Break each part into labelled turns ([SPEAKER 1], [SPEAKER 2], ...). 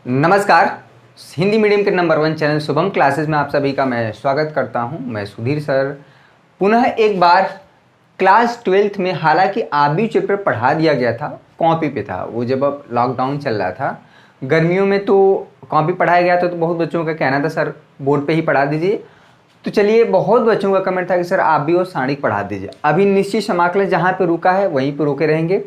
[SPEAKER 1] नमस्कार। हिंदी मीडियम के number 1 channel Shubham classes में आप सभी का मैं स्वागत करता हूं। मैं सुधीर सर पुनः एक बार क्लास 12th में, हालांकि आरबी चैप्टर पढ़ा दिया गया था, कॉपी पे था वो, जब अब लॉकडाउन चल रहा था गर्मियों में तो कॉपी पढ़ाया गया था। तो बहुत बच्चों का कहना था सर बोर्ड पे ही पढ़ा दीजिए। तो चलिए, बहुत बच्चों का कमेंट था कि सर आरबी और सारणिक पढ़ा दीजिए। अभी निश्चित समाकलन जहाँ पे रुका है वहीं पे रुके रहेंगे,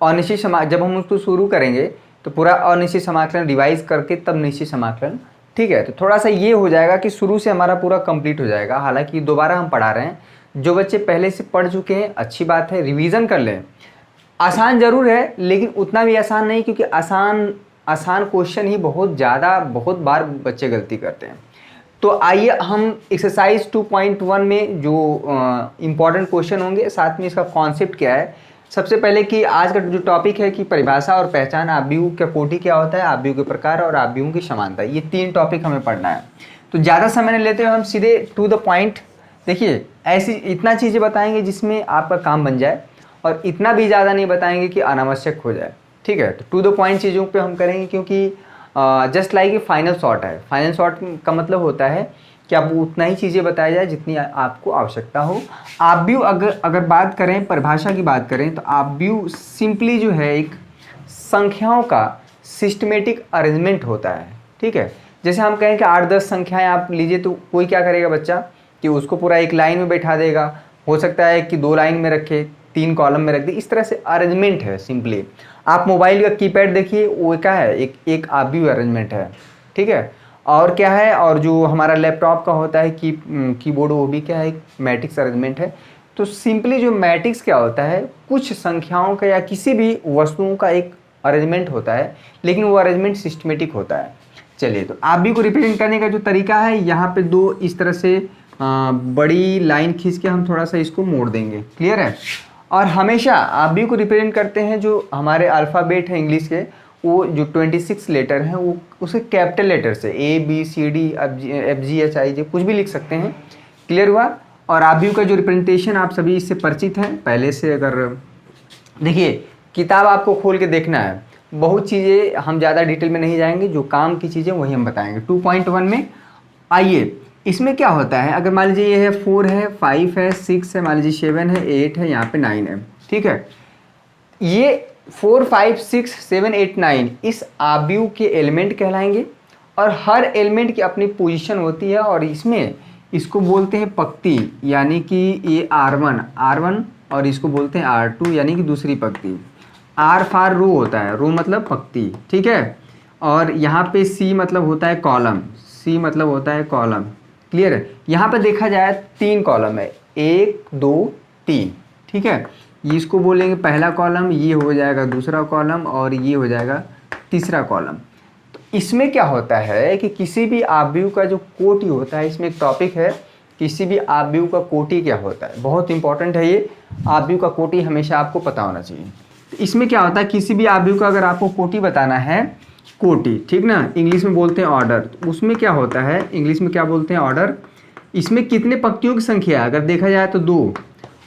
[SPEAKER 1] और निश्चित जब हम उसको शुरू करेंगे तो पूरा अनिश्चित समाकलन रिवाइज करके तब निश्चित समाकलन, ठीक है। तो थोड़ा सा ये हो जाएगा कि शुरू से हमारा पूरा कंप्लीट हो जाएगा। हालांकि दोबारा हम पढ़ा रहे हैं, जो बच्चे पहले से पढ़ चुके हैं अच्छी बात है, रिवीजन कर लें। आसान जरूर है लेकिन उतना भी आसान नहीं, क्योंकि आसान क्वेश्चन ही बहुत बार बच्चे गलती करते हैं। तो आइए हम एक्सरसाइज 2.1 में जो इम्पॉर्टेंट क्वेश्चन होंगे, साथ में इसका कॉन्सेप्ट क्या है। सबसे पहले कि आज का जो टॉपिक है कि परिभाषा और पहचान, आव्यूह का कोटि क्या होता है, आव्यूह के प्रकार और आव्यूहों की समानता, ये 3 टॉपिक हमें पढ़ना है। तो ज़्यादा समय नहीं लेते हुए हम सीधे टू द पॉइंट। देखिए, ऐसी इतना चीज़ें बताएंगे जिसमें आपका काम बन जाए, और इतना भी ज़्यादा नहीं बताएंगे कि अनावश्यक हो जाए, ठीक है। तो टू द पॉइंट चीज़ों पर हम करेंगे, क्योंकि जस्ट लाइक फाइनल शॉट है। फाइनल शॉट का मतलब होता है कि आपको उतना ही चीज़ें बताया जाए जितनी आपको आवश्यकता हो। आव्यूह अगर बात करें, परिभाषा की बात करें, तो आव्यूह सिंपली जो है एक संख्याओं का सिस्टमेटिक अरेंजमेंट होता है, ठीक है। जैसे हम कहें कि 8-10 संख्याएं आप लीजिए, तो कोई क्या करेगा बच्चा कि उसको पूरा एक लाइन में बैठा देगा। हो सकता है कि 2 लाइन में रखे, 3 कॉलम में रख दे, इस तरह से अरेंजमेंट है सिंपली। आप मोबाइल का कीपैड देखिए, वो क्या है, एक आव्यूह अरेंजमेंट है, ठीक है। और क्या है, और जो हमारा लैपटॉप का होता है कीबोर्ड, वो भी क्या है, एक मैट्रिक्स अरेंजमेंट है। तो सिंपली जो मैट्रिक्स क्या होता है, कुछ संख्याओं का या किसी भी वस्तुओं का एक अरेंजमेंट होता है, लेकिन वो अरेंजमेंट सिस्टमेटिक होता है। चलिए, तो आव्यूह को रिप्रेजेंट करने का जो तरीका है, यहाँ पे 2 इस तरह से बड़ी लाइन खींच के हम थोड़ा सा इसको मोड़ देंगे, क्लियर है। और हमेशा आव्यूह को रिप्रेजेंट करते हैं जो हमारे अल्फ़ाबेट है इंग्लिश के, वो जो 26 लेटर हैं वो उसे कैपिटल लेटर से ABCD FG HIJ कुछ भी लिख सकते हैं, क्लियर हुआ। और आव्यूह का जो रिप्रेजेंटेशन आप सभी इससे परिचित हैं पहले से। अगर देखिए, किताब आपको खोल के देखना है, बहुत चीज़ें हम ज़्यादा डिटेल में नहीं जाएंगे, जो काम की चीज़ें वही हम बताएंगे 2.1 में। आइए, इसमें क्या होता है, अगर मान लीजिए ये है 4 है, 5 है, 6 है, मान लीजिए 7 है, 8 है, यहाँ पे 9 है, ठीक है। ये 4, 5, 6, 7, 8, 9 इस आव्यूह के एलिमेंट कहलाएंगे, और हर एलिमेंट की अपनी पोजीशन होती है, और इसमें इसको बोलते हैं पंक्ति, यानी कि ये R1 और इसको बोलते हैं R2 यानी कि दूसरी पंक्ति। R फॉर रो होता है, रो मतलब पंक्ति, ठीक है। और यहाँ पे C मतलब होता है कॉलम, C मतलब होता है कॉलम, क्लियर है। यहाँ पे देखा जाए 3 कॉलम है, 1, 2, 3, ठीक है। इसको बोलेंगे पहला कॉलम, ये हो जाएगा दूसरा कॉलम, और ये हो जाएगा तीसरा कॉलम। तो इसमें क्या होता है कि किसी भी आव्यूह का जो कोटि होता है, इसमें एक टॉपिक है, किसी भी आव्यूह का कोटि क्या होता है, बहुत इंपॉर्टेंट है ये। आव्यूह का कोटि हमेशा आपको पता होना चाहिए। तो इसमें क्या होता है, किसी भी आव्यूह का अगर आपको कोटि बताना है, कोटि, ठीक ना, इंग्लिश में बोलते हैं ऑर्डर। तो उसमें क्या होता है, इंग्लिश में क्या बोलते हैं, ऑर्डर। इसमें कितने पंक्तियों की संख्या है, अगर देखा जाए तो 2,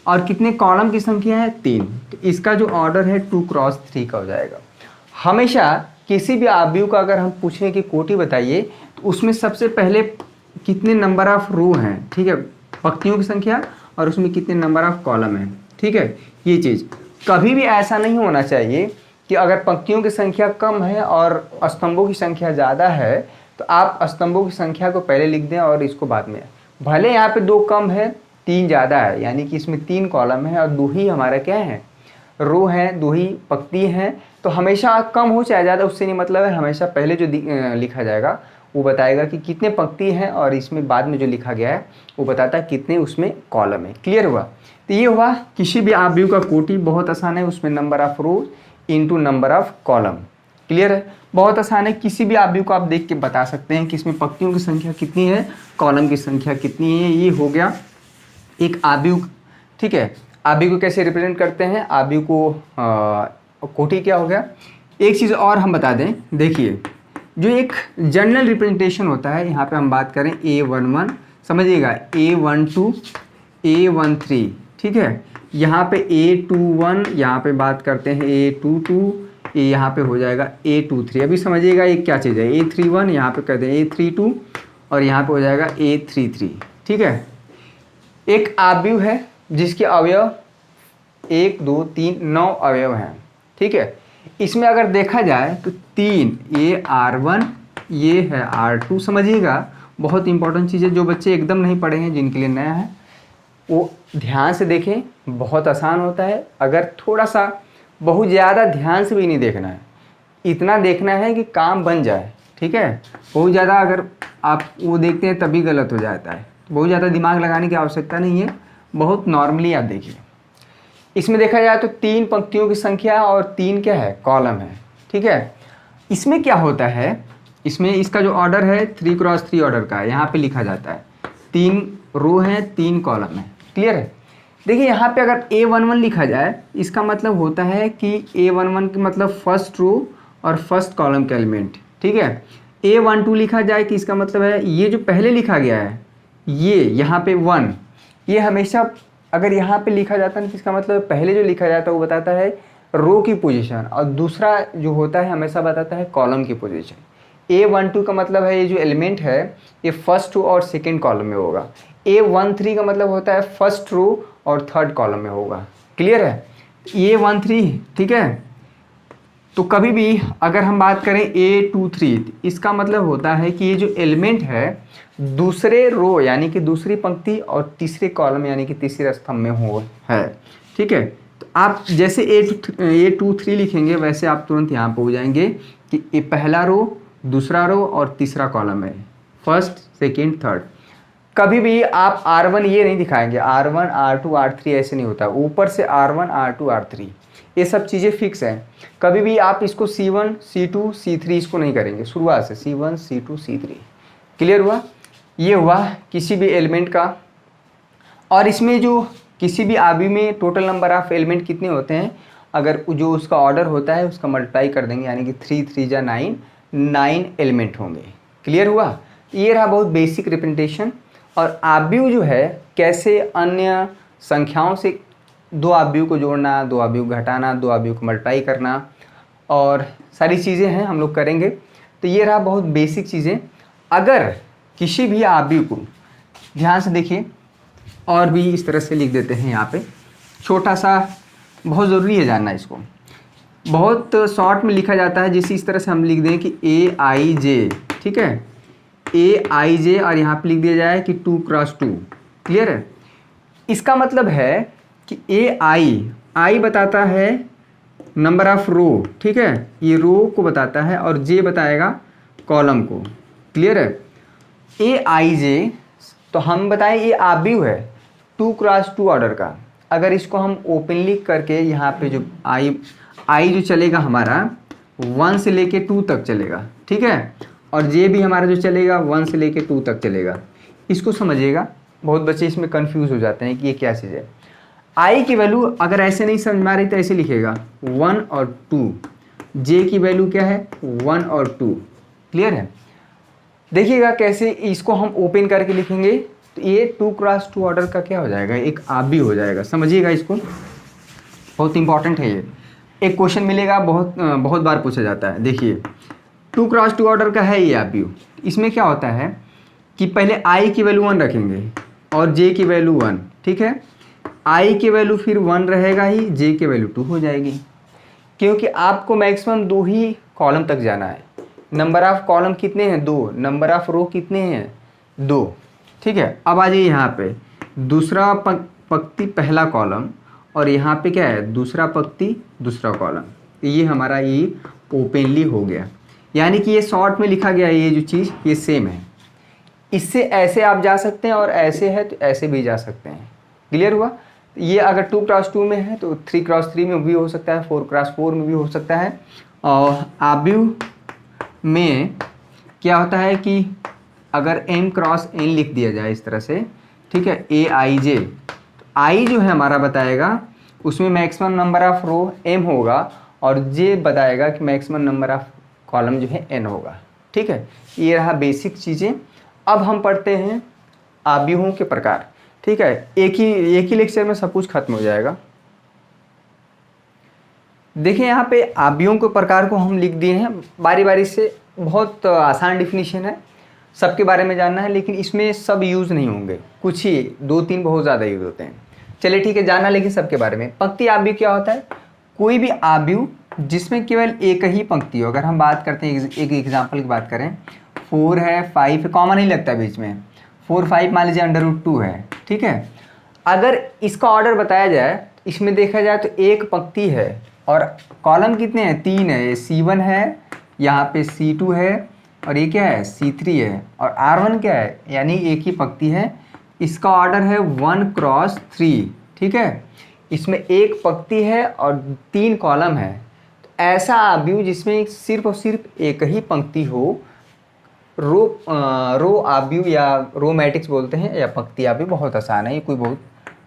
[SPEAKER 1] और कितने कॉलम की संख्या है, 3। तो इसका जो ऑर्डर है 2 क्रॉस 3 का हो जाएगा। हमेशा किसी भी आव्यूह का अगर हम पूछें कि कोटि बताइए, तो उसमें सबसे पहले कितने नंबर ऑफ रो हैं, ठीक है, पंक्तियों की संख्या, और उसमें कितने नंबर ऑफ कॉलम हैं, ठीक है। ये चीज़ कभी भी ऐसा नहीं होना चाहिए कि अगर पंक्तियों की संख्या कम है और स्तंभों की संख्या ज़्यादा है, तो आप स्तंभों की संख्या को पहले लिख दें और इसको बाद में। भले यहाँ पे 2 कम है, 3 ज़्यादा है, यानी कि इसमें 3 कॉलम है और 2 ही हमारा क्या है, रो है, 2 ही पंक्ति हैं। तो हमेशा कम हो चाहे ज़्यादा, उससे नहीं मतलब है, हमेशा पहले जो लिखा जाएगा वो बताएगा कि कितने पंक्ति हैं, और इसमें बाद में जो लिखा गया है वो बताता है कितने उसमें कॉलम है, क्लियर हुआ। तो ये हुआ किसी भी आव्यूह का कोटि, बहुत आसान है, उसमें number of row into number of column, clear है, बहुत आसान है। किसी भी आव्यूह को आप देख के बता सकते हैं कि इसमें पंक्तियों की संख्या कितनी है, कॉलम की संख्या कितनी है। ये हो गया एक आव्यूह, ठीक है। आव्यूह को कैसे रिप्रेजेंट करते हैं, आव्यूह को कोटि क्या हो गया। एक चीज़ और हम बता दें, देखिए जो एक जनरल रिप्रेजेंटेशन होता है, यहाँ पे हम बात करें A11, समझिएगा, A12, A13, ठीक है। यहाँ पे A21, यहाँ पे बात करते हैं A22, ये यहाँ पे हो जाएगा A23। अभी समझिएगा ये क्या चीज़ है, A31 यहाँ पे कहते हैं A32 और यहाँ पे हो जाएगा A33। ठीक है, एक आव्यूह है जिसके अवयव 1 2 3 9 अवयव हैं। ठीक है, इसमें अगर देखा जाए तो 3, ये R1 ये है R2। समझिएगा बहुत इंपॉर्टेंट चीज़ है, जो बच्चे एकदम नहीं पढ़े हैं जिनके लिए नया है वो ध्यान से देखें, बहुत आसान होता है। अगर थोड़ा सा बहुत ज़्यादा ध्यान से भी नहीं देखना है, इतना देखना है कि काम बन जाए। ठीक है, बहुत ज़्यादा अगर आप वो देखते हैं तभी गलत हो जाता है। बहुत ज़्यादा दिमाग लगाने की आवश्यकता नहीं है, बहुत नॉर्मली आप देखिए। इसमें देखा जाए तो 3 पंक्तियों की संख्या और 3 क्या है, कॉलम है। ठीक है, इसमें क्या होता है, इसमें इसका जो ऑर्डर है 3 क्रॉस 3 ऑर्डर का है, यहाँ पे लिखा जाता है 3 रो हैं 3 कॉलम है। क्लियर है, देखिए यहाँ पे अगर A11 लिखा जाए इसका मतलब होता है कि A11 का मतलब फर्स्ट रो और फर्स्ट कॉलम का एलिमेंट। ठीक है, A12 लिखा जाए कि इसका मतलब है ये जो पहले लिखा गया है ये यहाँ पे 1, ये हमेशा अगर यहाँ पे लिखा जाता है तो इसका मतलब पहले जो लिखा जाता है वो बताता है रो की पोजीशन, और दूसरा जो होता है हमेशा बताता है कॉलम की पोजीशन। A12 का मतलब है ये जो एलिमेंट है ये फर्स्ट रो और सेकेंड कॉलम में होगा। A13 का मतलब होता है फर्स्ट रो और थर्ड कॉलम में होगा। क्लियर है, A13। ठीक है, तो कभी भी अगर हम बात करें A23 इसका मतलब होता है कि ये जो एलिमेंट है दूसरे रो यानी कि दूसरी पंक्ति और तीसरे कॉलम यानी कि तीसरे स्तंभ में हो है। ठीक है, तो आप जैसे A23 लिखेंगे वैसे आप तुरंत यहाँ पे हो जाएंगे कि ये पहला रो, दूसरा रो और तीसरा कॉलम है, फर्स्ट सेकेंड थर्ड। कभी भी आप R1 ये नहीं दिखाएंगे, R1 R2 R3 ऐसे नहीं होता, ऊपर से R1 R2 R3 ये सब चीज़ें फिक्स हैं। कभी भी आप इसको C1 C2 C3 इसको नहीं करेंगे शुरुआत से, C1 C2 C3। क्लियर हुआ, ये हुआ किसी भी एलिमेंट का। और इसमें जो किसी भी आव्यूह में टोटल नंबर ऑफ एलिमेंट कितने होते हैं, अगर जो उसका ऑर्डर होता है उसका मल्टीप्लाई कर देंगे यानी कि 3 3 जा 9, 9 एलिमेंट होंगे। क्लियर हुआ, ये रहा बहुत बेसिक रिप्रेजेंटेशन। और आव्यूह जो है कैसे अन्य संख्याओं से 2 आव्यूह को जोड़ना, 2 आव्यूह को घटाना, 2 आव्यूह को मल्टीप्लाई करना और सारी चीज़ें हैं हम लोग करेंगे। तो ये रहा बहुत बेसिक चीज़ें। अगर किसी भी आव्यूह को ध्यान से देखिए, और भी इस तरह से लिख देते हैं यहाँ पे छोटा सा, बहुत ज़रूरी है जानना इसको, बहुत शॉर्ट में लिखा जाता है। जैसे इस तरह से हम लिख दें कि AIJ। ठीक है, AIJ और यहाँ पे लिख दिया जाए कि 2 क्रॉस 2। क्लियर है, इसका मतलब है कि आई बताता है नंबर ऑफ रो। ठीक है, ये रो को बताता है और J बताएगा कॉलम को। क्लियर है, AIJ तो हम बताएं ये आव्यूह है 2 क्रॉस 2 ऑर्डर का। अगर इसको हम ओपनली करके यहाँ पे जो आई जो चलेगा हमारा 1 से लेके 2 तक चलेगा। ठीक है, और J भी हमारा जो चलेगा 1 से लेके 2 तक चलेगा। इसको समझिएगा, बहुत बच्चे इसमें कंफ्यूज हो जाते हैं कि ये क्या चीज़ है। I की वैल्यू अगर ऐसे नहीं समझ में आ रही तो ऐसे लिखेगा 1 और 2, J की वैल्यू क्या है 1 और 2। क्लियर है, देखिएगा कैसे इसको हम ओपन करके लिखेंगे तो ये 2 क्रॉस 2 ऑर्डर का क्या हो जाएगा, एक आव्यूह हो जाएगा। समझिएगा इसको, बहुत इंपॉर्टेंट है ये, एक क्वेश्चन मिलेगा, बहुत बार पूछा जाता है। देखिए 2 क्रॉस 2 ऑर्डर का है ये आव्यूह। इसमें क्या होता है कि पहले I की वैल्यू 1 रखेंगे और J की वैल्यू 1। ठीक है, I की वैल्यू फिर 1 रहेगा ही, J की वैल्यू 2 हो जाएगी, क्योंकि आपको मैक्सिमम 2 ही कॉलम तक जाना है। नंबर ऑफ कॉलम कितने हैं 2, नंबर ऑफ रो कितने हैं 2। ठीक है, अब आ जाइए यहाँ पे दूसरा पंक्ति पहला कॉलम और यहाँ पे क्या है दूसरा पंक्ति दूसरा कॉलम। ये हमारा ये ओपनली हो गया, यानी कि ये शॉर्ट में लिखा गया ये जो चीज़ ये सेम है। इससे ऐसे आप जा सकते हैं और ऐसे है तो ऐसे भी जा सकते हैं। क्लियर हुआ, ये अगर 2 क्रॉस 2 में है तो 3 क्रॉस 3 में भी हो सकता है, 4 क्रॉस 4 में भी हो सकता है। और आव्यूह में क्या होता है कि अगर m क्रॉस n लिख दिया जाए इस तरह से, ठीक है, AIJ, तो I जो है हमारा बताएगा उसमें maximum number of row m होगा और J बताएगा कि मैक्सिमम नंबर ऑफ कॉलम जो है n होगा। ठीक है, ये रहा बेसिक चीज़ें। अब हम पढ़ते हैं आव्यूहों के प्रकार। ठीक है, एक ही लेक्चर में सब कुछ खत्म हो जाएगा। देखिए यहाँ पे आबियों के प्रकार को हम लिख दिए हैं बारी बारी से। बहुत आसान डिफिनीशन है, सबके बारे में जानना है, लेकिन इसमें सब यूज़ नहीं होंगे, कुछ ही 2-3 बहुत ज़्यादा यूज़ होते हैं। चलिए ठीक है, जानना लेकिन सबके बारे में। पंक्ति आव्यूह क्या होता है? कोई भी आव्यूह जिसमें केवल एक ही पंक्ति हो। अगर हम बात करते हैं एक एग्जाम्पल की बात करें, 4 है, 5 है, कॉमन ही लगता है बीच में, 4 5 मान लीजिए √2 है, ठीक है। अगर इसका ऑर्डर बताया जाए, इसमें देखा जाए तो एक पंक्ति है और कॉलम कितने हैं? 3 है। ये C1 है, यहाँ पे C2 है और ये क्या है? C3 है। और R1 क्या है? यानी एक ही पंक्ति है। इसका ऑर्डर है 1 क्रॉस 3, ठीक है। इसमें एक पंक्ति है और 3 कॉलम है। तो ऐसा आव्यूह जिसमें सिर्फ और सिर्फ एक ही पंक्ति हो, रो आव्यूह या रो मैट्रिक्स बोलते हैं, या पंक्ति आव्यूह। बहुत आसान है, ये कोई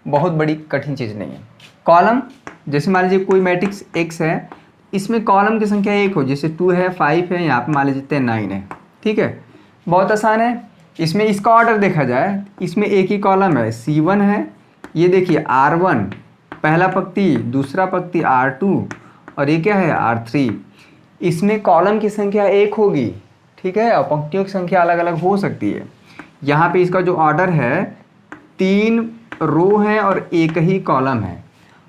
[SPEAKER 1] बहुत बड़ी कठिन चीज़ नहीं है। कॉलम, जैसे मान लीजिए कोई मैट्रिक्स X है, इसमें कॉलम की संख्या 1 हो, जैसे 2 है, 5 है, यहाँ पे मान लीजिए 9 है, ठीक है। बहुत आसान है। इसमें इसका ऑर्डर देखा जाए, इसमें एक ही कॉलम है, C1 है, ये देखिए R1 पहला पंक्ति, दूसरा पंक्ति R2 और ये क्या है? R3। इसमें कॉलम की संख्या 1 होगी, ठीक है, और पंक्तियों की संख्या अलग अलग हो सकती है। यहाँ पे इसका जो ऑर्डर है, 3 रो है और एक ही कॉलम है।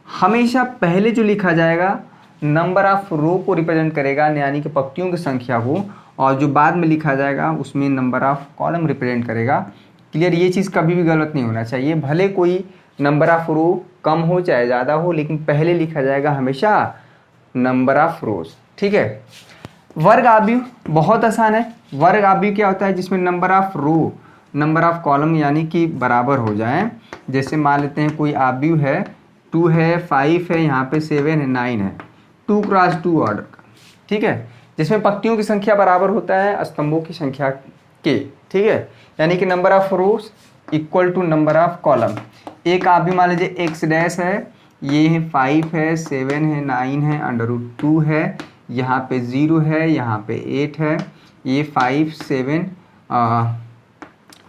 [SPEAKER 1] हमेशा पहले जो लिखा जाएगा नंबर ऑफ रो को रिप्रेजेंट करेगा, यानी कि पंक्तियों की संख्या को, और जो बाद में लिखा जाएगा उसमें नंबर ऑफ कॉलम रिप्रेजेंट करेगा। क्लियर? ये चीज़ कभी भी गलत नहीं होना चाहिए। भले कोई नंबर ऑफ रो कम हो चाहे ज़्यादा हो, लेकिन पहले लिखा जाएगा हमेशा नंबर ऑफ रोज, ठीक है। वर्ग आव्यूह बहुत आसान है। वर्ग आव्यूह क्या होता है? जिसमें number of row number of column यानी कि बराबर हो जाए। जैसे मान लेते हैं कोई आव्यूह है, 2 है, 5 है, यहाँ पे 7 है, 9 है, 2 क्रॉस 2 ऑर्डर का, ठीक है। जिसमें पंक्तियों की संख्या बराबर होता है स्तंभों की संख्या के, ठीक है। यानी कि number of rows equal to number of column. एक आव्यूह मान लीजिए एक्स डैश है, ये है 5 है, 7 है, 9 है, √2 है, यहाँ पे 0 है, यहाँ पे 8 है, ये 5 7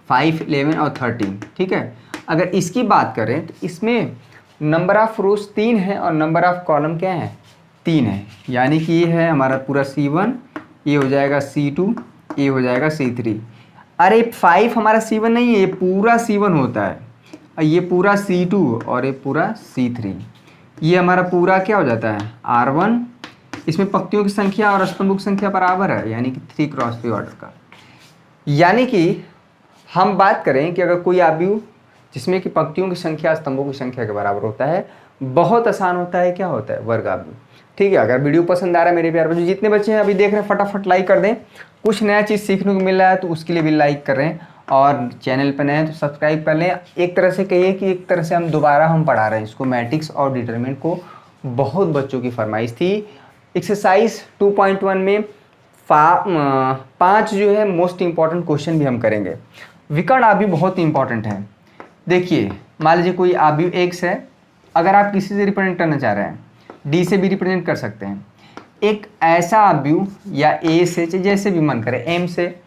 [SPEAKER 1] 5 11 और 13, ठीक है। अगर इसकी बात करें तो इसमें नंबर ऑफ रोज 3 है और नंबर ऑफ कॉलम क्या है? 3 है। यानी कि ये है हमारा पूरा C1, ये हो जाएगा C2, ये हो जाएगा C3। अरे 5 हमारा C1 नहीं है, ये पूरा C1 होता है, और ये पूरा C2 और ये पूरा C3। ये हमारा पूरा क्या हो जाता है? R1। इसमें पंक्तियों की संख्या और स्तंभों की संख्या बराबर है, यानी कि 3 क्रॉस 3 ऑर्डर का। यानी कि हम बात करें कि अगर कोई आव्यूह जिसमें कि पंक्तियों की संख्या स्तंभों की संख्या के बराबर होता है, बहुत आसान होता है, क्या होता है? वर्ग आव्यूह, ठीक है। अगर वीडियो पसंद आ रहा है मेरे प्यारे बच्चों, जितने बच्चे हैं अभी देख रहे हैं, फटाफट लाइक कर दें। कुछ नया चीज़ सीखने को मिल रहा है तो उसके लिए भी लाइक कर रहे हैं, और चैनल पर नए हैं तो सब्सक्राइब कर लें। एक तरह से कहिए कि एक तरह से हम दोबारा पढ़ा रहे हैं इसको, मैट्रिक्स और डिटरमिनेंट को। बहुत बच्चों की फरमाइश थी। एक्सरसाइज 2.1 में 5 जो है मोस्ट इंपॉर्टेंट क्वेश्चन भी हम करेंगे। विकर्ण आव्यूह बहुत इंपॉर्टेंट है। देखिए मान लीजिए कोई आव्यूह X है, अगर आप किसी से रिप्रेजेंट करना चाह रहे हैं, D से भी रिप्रेजेंट कर सकते हैं। एक ऐसा आव्यूह या A से, जैसे भी मन करे, M से,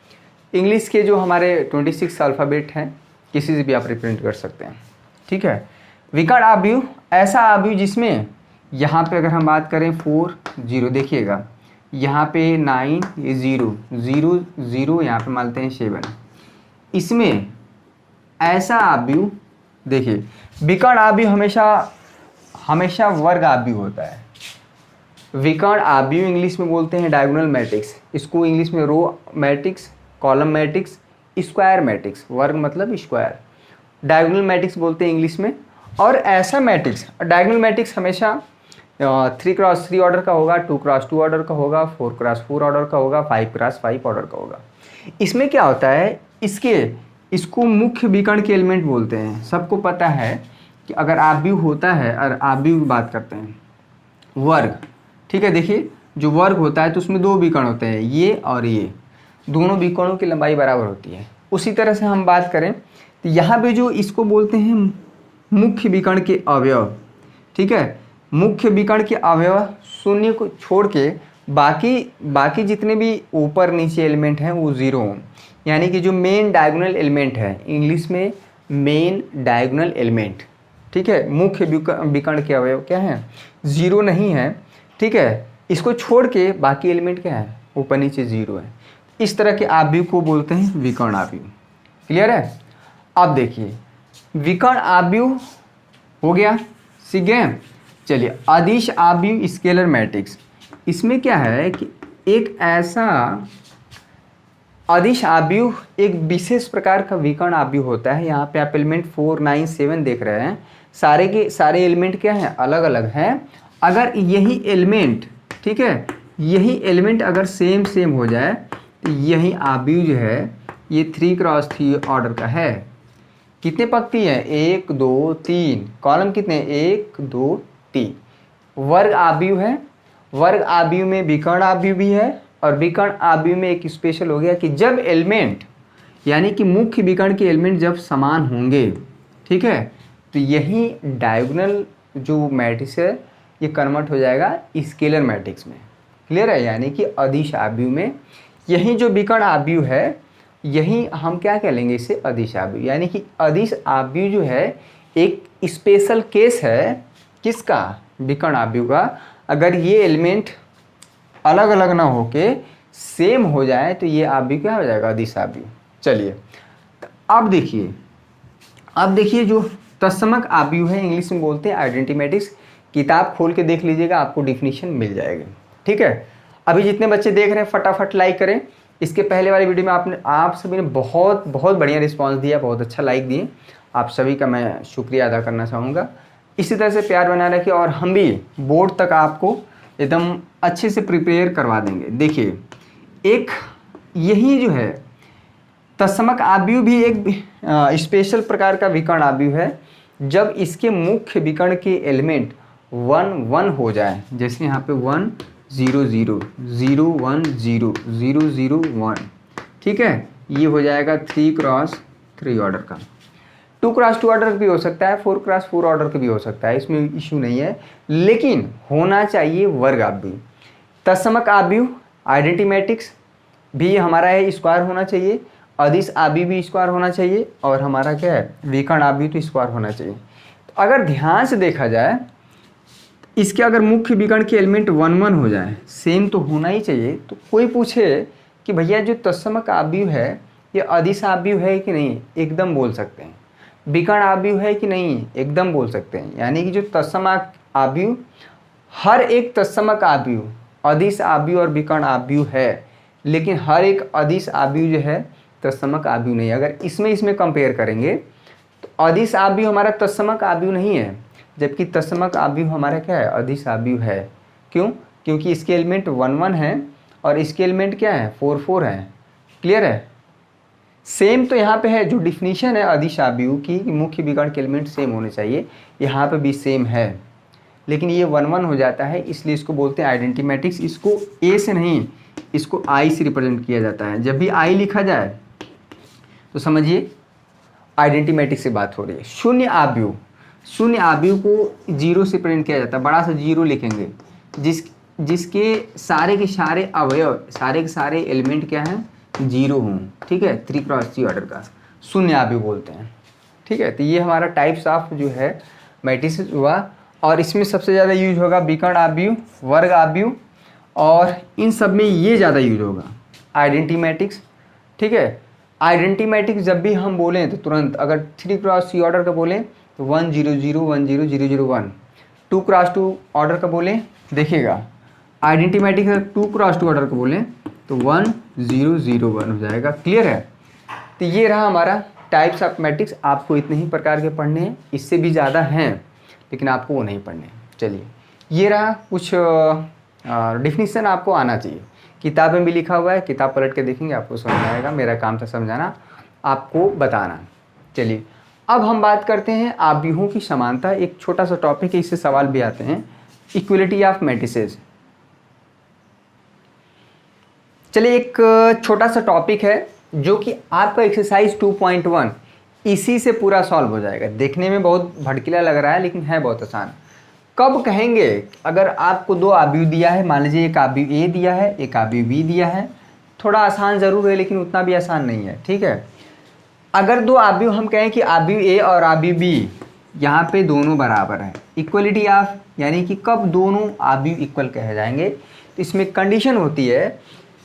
[SPEAKER 1] इंग्लिश के जो हमारे 26 अल्फ़ाबेट हैं किसी से भी आप रिप्रेजेंट कर सकते हैं, ठीक है। विकर्ण आव्यूह ऐसा आव्यूह जिसमें यहाँ पे अगर हम बात करें 4 0, देखिएगा यहाँ पे 9, ये 0 0 0, यहाँ पे मानते हैं 7। इसमें ऐसा आव्यूह, देखिए विकर्ण आव्यूह हमेशा वर्ग आव्यूह होता है। विकर्ण आव्यूह इंग्लिश में बोलते हैं डायगोनल मैट्रिक्स। इसको इंग्लिश में row matrix, column matrix, square matrix, वर्ग मतलब स्क्वायर, डायगोनल मैट्रिक्स बोलते हैं इंग्लिश में। और ऐसा मैट्रिक्स, डायगोनल मैट्रिक्स हमेशा 3 क्रॉस 3 ऑर्डर का होगा, 2 क्रॉस 2 ऑर्डर का होगा, 4 क्रॉस 4 ऑर्डर का होगा, 5 क्रॉस 5 ऑर्डर का होगा। इसमें क्या होता है, इसको मुख्य विकर्ण के एलिमेंट बोलते हैं। सबको पता है कि अगर आव्यूह होता है, और आव्यूह की बात करते हैं, वर्ग, ठीक है। देखिए जो वर्ग होता है तो उसमें 2 विकर्ण होते हैं, ये और ये, दोनों विकर्णों की लंबाई बराबर होती है। उसी तरह से हम बात करें तो यहाँ पे जो इसको बोलते हैं मुख्य विकर्ण के अवयव, ठीक है। मुख्य विकर्ण के अवयव शून्य को छोड़ के बाकी जितने भी ऊपर नीचे एलिमेंट हैं वो 0 हों। यानी कि जो मेन डायगोनल एलिमेंट है, इंग्लिश में मेन डायगोनल एलिमेंट, ठीक है, मुख्य विकर्ण के अवयव क्या हैं? 0 नहीं है। ठीक है, इसको छोड़ के बाकी एलिमेंट क्या है, ऊपर नीचे 0 है। इस तरह के आव्यूह को बोलते हैं विकर्ण आव्यूह। क्लियर है? अब देखिए विकर्ण आव्यूह हो गया, सीख गए। चलिए अदिश आव्यूह स्केलर मैट्रिक्स, इसमें क्या है कि एक ऐसा अदिश आव्यूह एक विशेष प्रकार का विकर्ण आव्यूह होता है। यहाँ पे आप एलिमेंट 4, 9, 7 देख रहे हैं, सारे के सारे एलिमेंट क्या हैं, अलग अलग हैं। अगर यही एलिमेंट, ठीक है, यही एलिमेंट अगर सेम हो जाए तो यही आव्यूह जो है ये 3x3 ऑर्डर का है। कितने पंक्ति हैं, 1 2 3, कॉलम कितने, 1 2 3। वर्ग आव्यूह है, वर्ग आव्यूह में विकर्ण आव्यूह भी है, और विकर्ण आव्यूह में एक स्पेशल हो गया कि जब एलिमेंट यानी कि मुख्य विकर्ण के एलिमेंट जब समान होंगे, ठीक है, तो यही डायगोनल जो मैट्रिक्स है ये कन्वर्ट हो जाएगा स्केलर मैट्रिक्स में। क्लियर है? यानी कि अदिश आव्यूह में यही जो विकर्ण आव्यूह है यही हम क्या कह लेंगे, इसे अदिश आव्यूह। यानी कि अदिश आव्यूह जो है एक स्पेशल केस है, किसका, विकर्ण आव्यूह का। अगर ये एलिमेंट अलग अलग ना होके सेम हो जाए तो ये आव्यूह क्या हो जाएगा, अदिश आव्यूह। चलिए तो अब देखिए जो तत्समक आव्यूह है, इंग्लिश में बोलते हैं आइडेंटिटी मैट्रिक्स। किताब खोल के देख लीजिएगा, आपको डिफिनीशन मिल जाएगी। ठीक है, अभी जितने बच्चे देख रहे हैं फटाफट लाइक करें। इसके पहले वाली वीडियो में आप सभी ने बहुत बढ़िया रिस्पांस दिया, बहुत अच्छा लाइक दिए, आप सभी का मैं शुक्रिया अदा करना चाहूँगा। इसी तरह से प्यार बना रखिए और हम भी बोर्ड तक आपको एकदम अच्छे से प्रिपेयर करवा देंगे। देखिए एक यही जो है तत्समक आव्यूह भी एक स्पेशल प्रकार का विकर्ण आव्यूह है। जब इसके मुख्य विकर्ण के एलिमेंट 1 1 हो जाए, जैसे यहाँ पे 1 0 0 0 1 0 0 0 1, ठीक है, ये हो जाएगा 3x3 ऑर्डर का। 2x2 ऑर्डर भी हो सकता है, 4x4 ऑर्डर का भी हो सकता है, इसमें इशू नहीं है, लेकिन होना चाहिए वर्ग आव्यूह। तत्समक आव्यूह आइडेंटिटी मैट्रिक्स भी हमारा है, स्क्वायर होना चाहिए, अदिश आव्यूह भी स्क्वायर होना चाहिए, और हमारा क्या है, विकर्ण आव्यूह तो स्क्वायर होना चाहिए। तो अगर ध्यान से देखा जाए, इसके अगर मुख्य विकर्ण के एलिमेंट 1 1 हो जाए, सेम तो होना ही चाहिए। तो कोई पूछे कि भैया जो तत्समक आव्यूह है ये अदिश आव्यूह है कि नहीं, एकदम बोल सकते हैं। विकर्ण आव्यूह है कि नहीं, एकदम बोल सकते हैं। यानी कि जो तत्समक आव्यूह, हर एक तत्समक आव्यूह अदिश आव्यूह और विकर्ण आव्यूह है, लेकिन हर एक अदिश आव्यूह जो है तत्समक आव्यूह नहीं है। अगर इसमें कंपेयर करेंगे तो अदिश आव्यूह हमारा तत्समक आव्यूह नहीं है, जबकि तत्समक आव्यूह हमारा क्या है, अदिश आव्यूह है। क्यों? क्योंकि इसके एलिमेंट 1 1 है और इसके एलिमेंट क्या है, 4 4 है। क्लियर है? सेम तो यहाँ पे है, जो डिफिनीशन है अदिश आव्यूह की मुख्य विकर्ण के एलिमेंट सेम होने चाहिए, यहाँ पे भी सेम है, लेकिन ये 1 1 हो जाता है, इसलिए इसको बोलते हैं आइडेंटिटी मैट्रिक्स। इसको ए से नहीं, इसको आई से रिप्रेजेंट किया जाता है। जब भी आई लिखा जाए तो समझिए आइडेंटिटी मैट्रिक्स से बात हो रही है। शून्य आव्यूह, शून्य आव्यूह को 0 से प्रिंट किया जाता है, बड़ा सा 0 लिखेंगे, जिसके सारे के सारे अवयव, सारे के सारे एलिमेंट क्या हैं, 0 हों। ठीक है, 3x3 ऑर्डर का शून्य आव्यूह बोलते हैं। ठीक है, तो ये हमारा टाइप्स ऑफ जो है मैट्रिक्स हुआ, और इसमें सबसे ज़्यादा यूज होगा विकर्ण आव्यूह, वर्ग आव्यूह, और इन सब में ये ज़्यादा यूज होगा आइडेंटिटी मैट्रिक्स। ठीक है, आइडेंटिटी मैट्रिक्स जब भी हम बोलें तो तुरंत, अगर 3x3 ऑर्डर का बोलें तो 1 0 0 1 0 0 0 1, 2x2 ऑर्डर का बोलें, देखिएगा आइडेंटिटी मैट्रिक्स 2x2 ऑर्डर का बोलें तो 1 0 0 1 हो जाएगा। क्लियर है? तो ये रहा हमारा टाइप्स ऑफ मैट्रिक्स। आपको इतने ही प्रकार के पढ़ने हैं, इससे भी ज़्यादा हैं लेकिन आपको वो नहीं पढ़ने। चलिए ये रहा कुछ डिफिनीशन, आपको आना चाहिए, किताब में भी लिखा हुआ है, किताब पलट के देखेंगे आपको समझ में आएगा। मेरा काम था समझाना, आपको बताना। चलिए अब हम बात करते हैं आव्यूहों की समानता। एक छोटा सा टॉपिक है, इससे सवाल भी आते हैं, इक्वलिटी ऑफ मैट्रिसेस। चलिए एक छोटा सा टॉपिक है जो कि आपका एक्सरसाइज 2.1 इसी से पूरा सॉल्व हो जाएगा। देखने में बहुत भड़कीला लग रहा है लेकिन है बहुत आसान। कब कहेंगे, अगर आपको 2 आव्यूह दिया है, मान लीजिए एक आव्यूह ए दिया है, एक आव्यूह बी दिया है, थोड़ा आसान ज़रूर है लेकिन उतना भी आसान नहीं है। ठीक है, अगर 2 आव्यूह हम कहें कि आव्यूह ए और आव्यूह बी यहाँ पे दोनों बराबर है। इक्वलिटी ऑफ यानी कि कब दोनों आव्यूह इक्वल कहे जाएंगे, तो इसमें कंडीशन होती है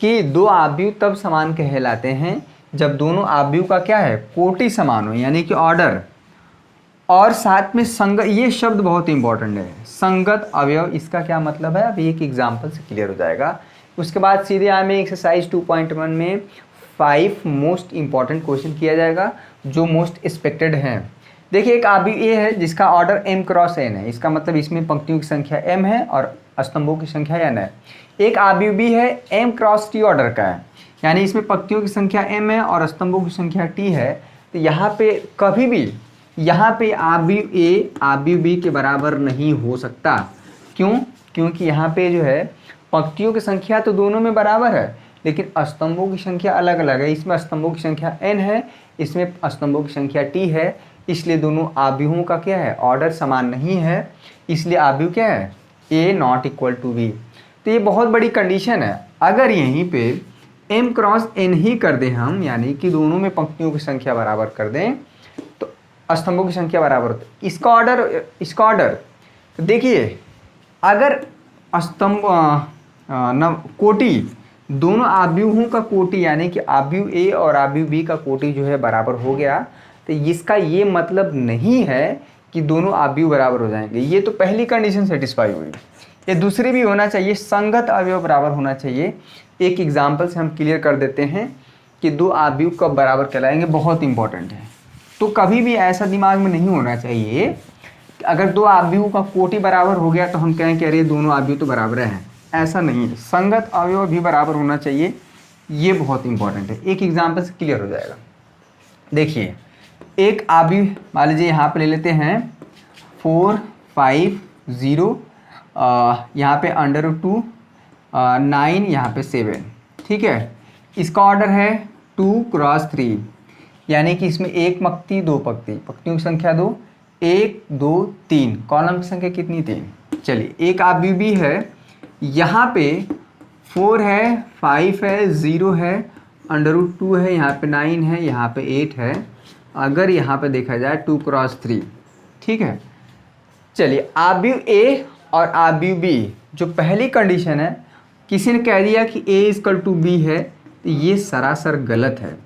[SPEAKER 1] कि दो आव्यूह तब समान कहलाते हैं जब दोनों आव्यूह का क्या है, कोटि समान हो, यानी कि ऑर्डर, और साथ में संगत, ये शब्द बहुत इंपॉर्टेंट है, संगत अवयव। इसका क्या मतलब है, अभी एक एग्जाम्पल से क्लियर हो जाएगा। उसके बाद सीधे हमें एक्सरसाइज 2.1 में 5 मोस्ट इंपॉर्टेंट क्वेश्चन किया जाएगा जो मोस्ट एक्सपेक्टेड हैं। देखिए, एक आव्यूह ए है जिसका ऑर्डर m क्रॉस n है, इसका मतलब इसमें पंक्तियों की संख्या m है और स्तंभों की संख्या n है। एक आव्यूह बी है m क्रॉस t ऑर्डर का है, यानी इसमें पंक्तियों की संख्या m है और स्तंभों की संख्या t है। तो यहाँ पे कभी भी यहाँ पे आव्यूह ए आव्यूह बी के बराबर नहीं हो सकता। क्यों? क्योंकि यहाँ पे जो है पंक्तियों की संख्या तो दोनों में बराबर है, लेकिन स्तंभों की संख्या अलग अलग है। इसमें स्तंभों की संख्या n है, इसमें स्तंभों की संख्या t है, इसलिए दोनों आव्यूहों का क्या है, ऑर्डर समान नहीं है, इसलिए आव्यूह क्या है, a not equal to b। तो ये बहुत बड़ी कंडीशन है। अगर यहीं पे m क्रॉस n ही कर दें हम, यानी कि दोनों में पंक्तियों की संख्या बराबर कर दें, तो स्तंभों की संख्या बराबर होती है। इसका ऑर्डर तो देखिए, अगर स्तंभ कोटि, दोनों आव्यूहों का कोटि यानी कि आव्यूह ए और आव्यूह बी का कोटि जो है बराबर हो गया, तो इसका ये मतलब नहीं है कि दोनों आव्यूह बराबर हो जाएंगे। ये तो पहली कंडीशन सेटिस्फाई हुई, ये दूसरी भी होना चाहिए, संगत अवयव बराबर होना चाहिए। एक एग्जाम्पल से हम क्लियर कर देते हैं कि दो आव्यूह कब बराबर कहलाएंगे, बहुत इंपॉर्टेंट है। तो कभी भी ऐसा दिमाग में नहीं होना चाहिए कि अगर दो आव्यूह का कोटि बराबर हो गया तो हम कहें कि अरे दोनों आव्यूह तो बराबर हैं, ऐसा नहीं है। संगत अवयव भी बराबर होना चाहिए, ये बहुत इंपॉर्टेंट है। एक एग्जाम्पल से क्लियर हो जाएगा। देखिए, एक आव्यूह मान लीजिए यहाँ पे ले लेते हैं 4 5 0, यहाँ पे √2 9, यहाँ पे 7, ठीक है। इसका ऑर्डर है 2 क्रॉस 3, यानी कि इसमें एक पंक्ति दो पंक्ति, पंक्तियों की संख्या 2, 1 2 3, कॉलम की संख्या कितनी, 3। चलिए, एक आव्यूह भी है, यहाँ पे 4 है, 5 है, 0 है, √2 है, यहाँ पे 9 है, यहाँ पे 8 है। अगर यहाँ पे देखा जाए 2 क्रॉस 3, ठीक है। चलिए, आव्यूह ए और आव्यूह बी, जो पहली कंडीशन है, किसी ने कह दिया कि a इक्वल टू बी है, तो ये सरासर गलत है।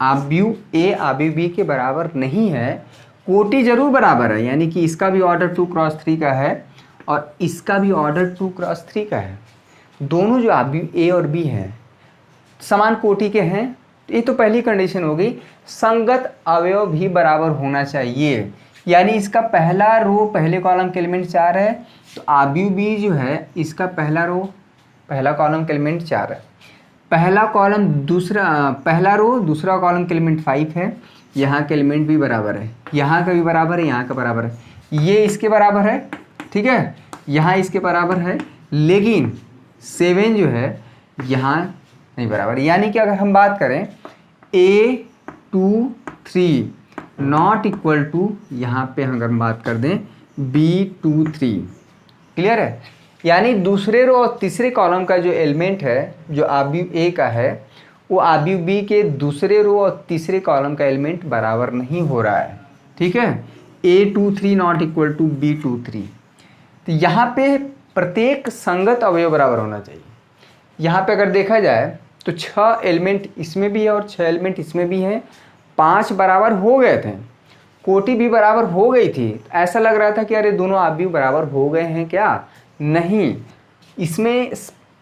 [SPEAKER 1] आव्यूह ए आव्यूह बी के बराबर नहीं है, कोटि जरूर बराबर है, यानी कि इसका भी ऑर्डर 2 क्रॉस 3 का है और इसका भी ऑर्डर 2 क्रॉस 3 का है। दोनों जो आव्यूह ए और बी हैं समान कोटि के हैं। ये तो पहली कंडीशन हो गई। संगत अवयव भी बराबर होना चाहिए, यानी इसका पहला रो पहले कॉलम के एलिमेंट 4 है, तो आव्यूह बी जो है इसका पहला कॉलम के एलिमेंट 4 है, पहला रो दूसरा कॉलम के एलिमेंट 5 है, यहाँ के एलिमेंट भी बराबर है, यहाँ का भी बराबर है, यहाँ का बराबर है, ये इसके बराबर है, ठीक है, यहाँ इसके बराबर है, लेकिन 7 जो है यहाँ नहीं बराबर। यानी कि अगर हम बात करें A23 नॉट इक्वल टू, यहाँ पे अगर हम बात कर दें B23, क्लियर है। यानी दूसरे रो और तीसरे कॉलम का जो एलिमेंट है, जो आव्यूह ए का है, वो आव्यूह बी के दूसरे रो और तीसरे कॉलम का एलिमेंट बराबर नहीं हो रहा है, ठीक है। A23 not equal to B23। तो यहाँ पे प्रत्येक संगत अवयव बराबर होना चाहिए। यहाँ पे अगर देखा जाए तो 6 एलिमेंट इसमें भी है और 6 एलिमेंट इसमें भी हैं, 5 बराबर हो गए थे, कोटि भी बराबर हो गई थी। ऐसा लग रहा था कि अरे दोनों आव्यूह बराबर हो गए हैं क्या, नहीं, इसमें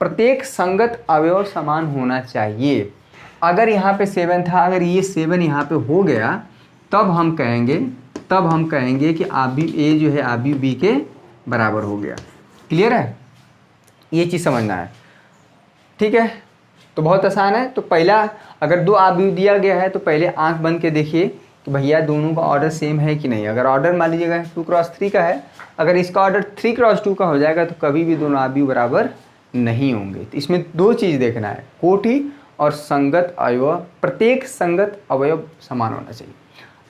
[SPEAKER 1] प्रत्येक संगत अवयव समान होना चाहिए। अगर यहाँ पे 7 था, अगर ये 7 यहाँ पे हो गया, तब हम कहेंगे कि आव्यूह ए जो है आव्यूह बी के बराबर हो गया। क्लियर है, ये चीज़ समझना है, ठीक है। तो बहुत आसान है। तो पहला, अगर दो आव्यूह दिया गया है तो पहले आंख बंद के देखिए कि भैया दोनों का ऑर्डर सेम है कि नहीं। अगर ऑर्डर मान लीजिएगा 2 क्रॉस 3 का है, अगर इसका ऑर्डर 3 क्रॉस 2 का हो जाएगा तो कभी भी दोनों आव्यूह बराबर नहीं होंगे। तो इसमें दो चीज़ देखना है, कोटि और संगत अवयव, प्रत्येक संगत अवयव समान होना चाहिए।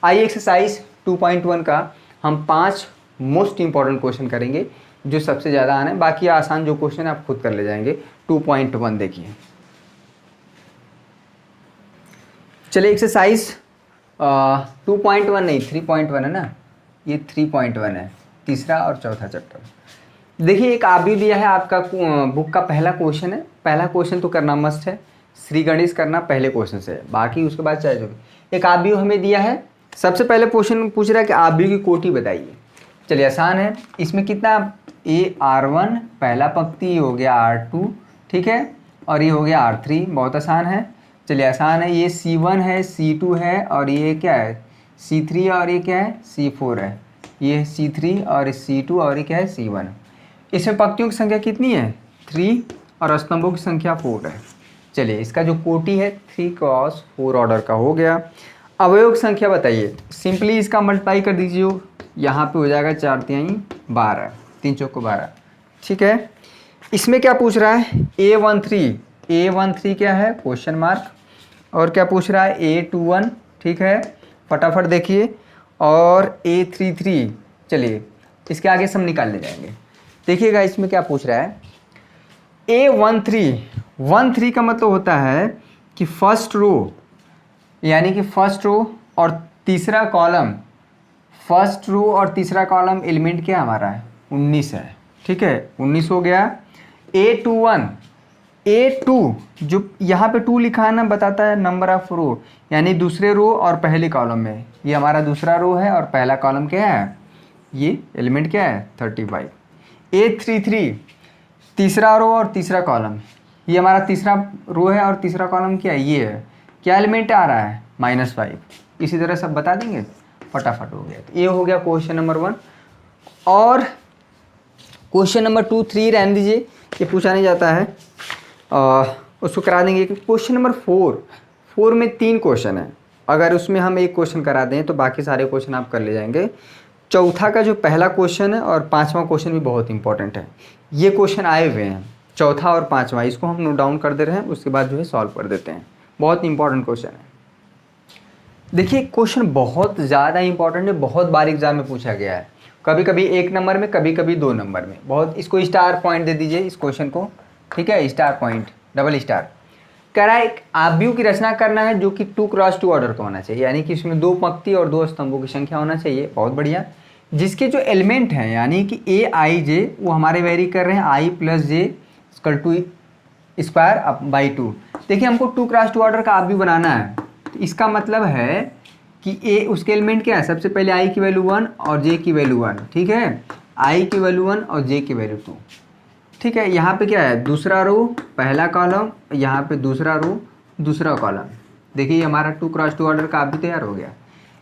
[SPEAKER 1] आइए एक्सरसाइज 2.1 का हम 5 मोस्ट इंपॉर्टेंट क्वेश्चन करेंगे, जो सबसे ज़्यादा आना है, बाकी आसान जो क्वेश्चन आप खुद कर ले जाएंगे। 2.1 देखिए। चलिए एक्सरसाइज 2.1 नहीं 3.1 है ना, ये 3.1 है, तीसरा और चौथा चैप्टर। देखिए एक आबी दिया है आपका, बुक का पहला क्वेश्चन है। पहला क्वेश्चन तो करना मस्ट है, श्री गणेश करना पहले क्वेश्चन से, बाकी उसके बाद चाहे जो भी। एक आबी हमें दिया है, सबसे पहले क्वेश्चन पूछ रहा है कि आबी की कोटि बताइए। चलिए आसान है, इसमें कितना AR1 पहला पंक्ति हो गया R2, ठीक है, और ये हो गया R3, बहुत आसान है। चलिए आसान है, ये C1 है, C2 है, और ये क्या है C3, और ये क्या है C4 है, ये C3 और C2 और ये क्या है C1। इसमें पंक्तियों की संख्या कितनी है 3 और स्तंभों की संख्या 4 है। चलिए इसका जो कोटि है 3 क्रॉस 4 ऑर्डर का हो गया। अवयव संख्या बताइए, सिंपली इसका मल्टीप्लाई कर दीजिए, यहाँ पे हो जाएगा 4 तिहाई 12, 3 चौको 12, ठीक है। इसमें क्या पूछ रहा है A13 क्या है क्वेश्चन मार्क, और क्या पूछ रहा है A21, ठीक है, फटाफट देखिए, और A33। चलिए इसके आगे सब निकाल ले जाएंगे। देखिएगा इसमें क्या पूछ रहा है A13 का मतलब होता है कि फर्स्ट रो, यानी कि फर्स्ट रो और तीसरा कॉलम, फर्स्ट रो और तीसरा कॉलम एलिमेंट क्या हमारा है 19 है, ठीक है, 19 हो गया। A2 जो यहाँ पे 2 लिखा है ना, बताता है नंबर ऑफ रो, यानी दूसरे रो और पहले कॉलम में। ये हमारा दूसरा रो है और पहला कॉलम क्या है, ये एलिमेंट क्या है 35। A33 तीसरा रो और तीसरा कॉलम, ये हमारा तीसरा रो है और तीसरा कॉलम क्या है, ये है, क्या एलिमेंट आ रहा है -5। इसी तरह सब बता देंगे, फटाफट हो गया। तो ये हो गया क्वेश्चन नंबर 1। और क्वेश्चन नंबर 2, 3 रहने दीजिए, ये पूछा नहीं जाता है, उसको करा देंगे। क्वेश्चन नंबर 4 में 3 क्वेश्चन है, अगर उसमें हम एक क्वेश्चन करा दें तो बाकी सारे क्वेश्चन आप कर ले जाएंगे। चौथा का जो पहला क्वेश्चन है और 5वां क्वेश्चन भी बहुत इंपॉर्टेंट है, ये क्वेश्चन आए हुए हैं, चौथा और 5वां, इसको हम नोट डाउन कर दे रहे हैं, उसके बाद जो है सॉल्व कर देते हैं। बहुत इंपॉर्टेंट क्वेश्चन है। देखिए क्वेश्चन बहुत ज़्यादा इंपॉर्टेंट है, बहुत बार एग्जाम में पूछा गया है, कभी कभी 1 नंबर में, कभी कभी 2 नंबर में। बहुत, इसको स्टार पॉइंट दे दीजिए इस क्वेश्चन को, ठीक है, स्टार पॉइंट, डबल स्टार। कह रहा है एक आव्यूह की रचना करना है जो कि 2 क्रॉस 2 ऑर्डर का होना चाहिए, यानी कि इसमें 2 पंक्ति और 2 स्तंभों की संख्या होना चाहिए। बहुत बढ़िया। जिसके जो एलिमेंट हैं यानी कि AIJ वो हमारे वेरी कर रहे हैं I + J = 2²/2। देखिए हमको 2 क्रॉस 2 ऑर्डर का आव्यूह बनाना है, तो इसका मतलब है कि A उसके एलिमेंट क्या है, सबसे पहले I की वैल्यू 1 और J की वैल्यू 1, ठीक है, I की वैल्यू 1 और J की वैल्यू 2, ठीक है। यहाँ पे क्या है, दूसरा रो पहला कॉलम, यहाँ पे दूसरा रो दूसरा कॉलम। देखिए हमारा 2 क्रॉस 2 ऑर्डर का आव्यूह तैयार हो गया।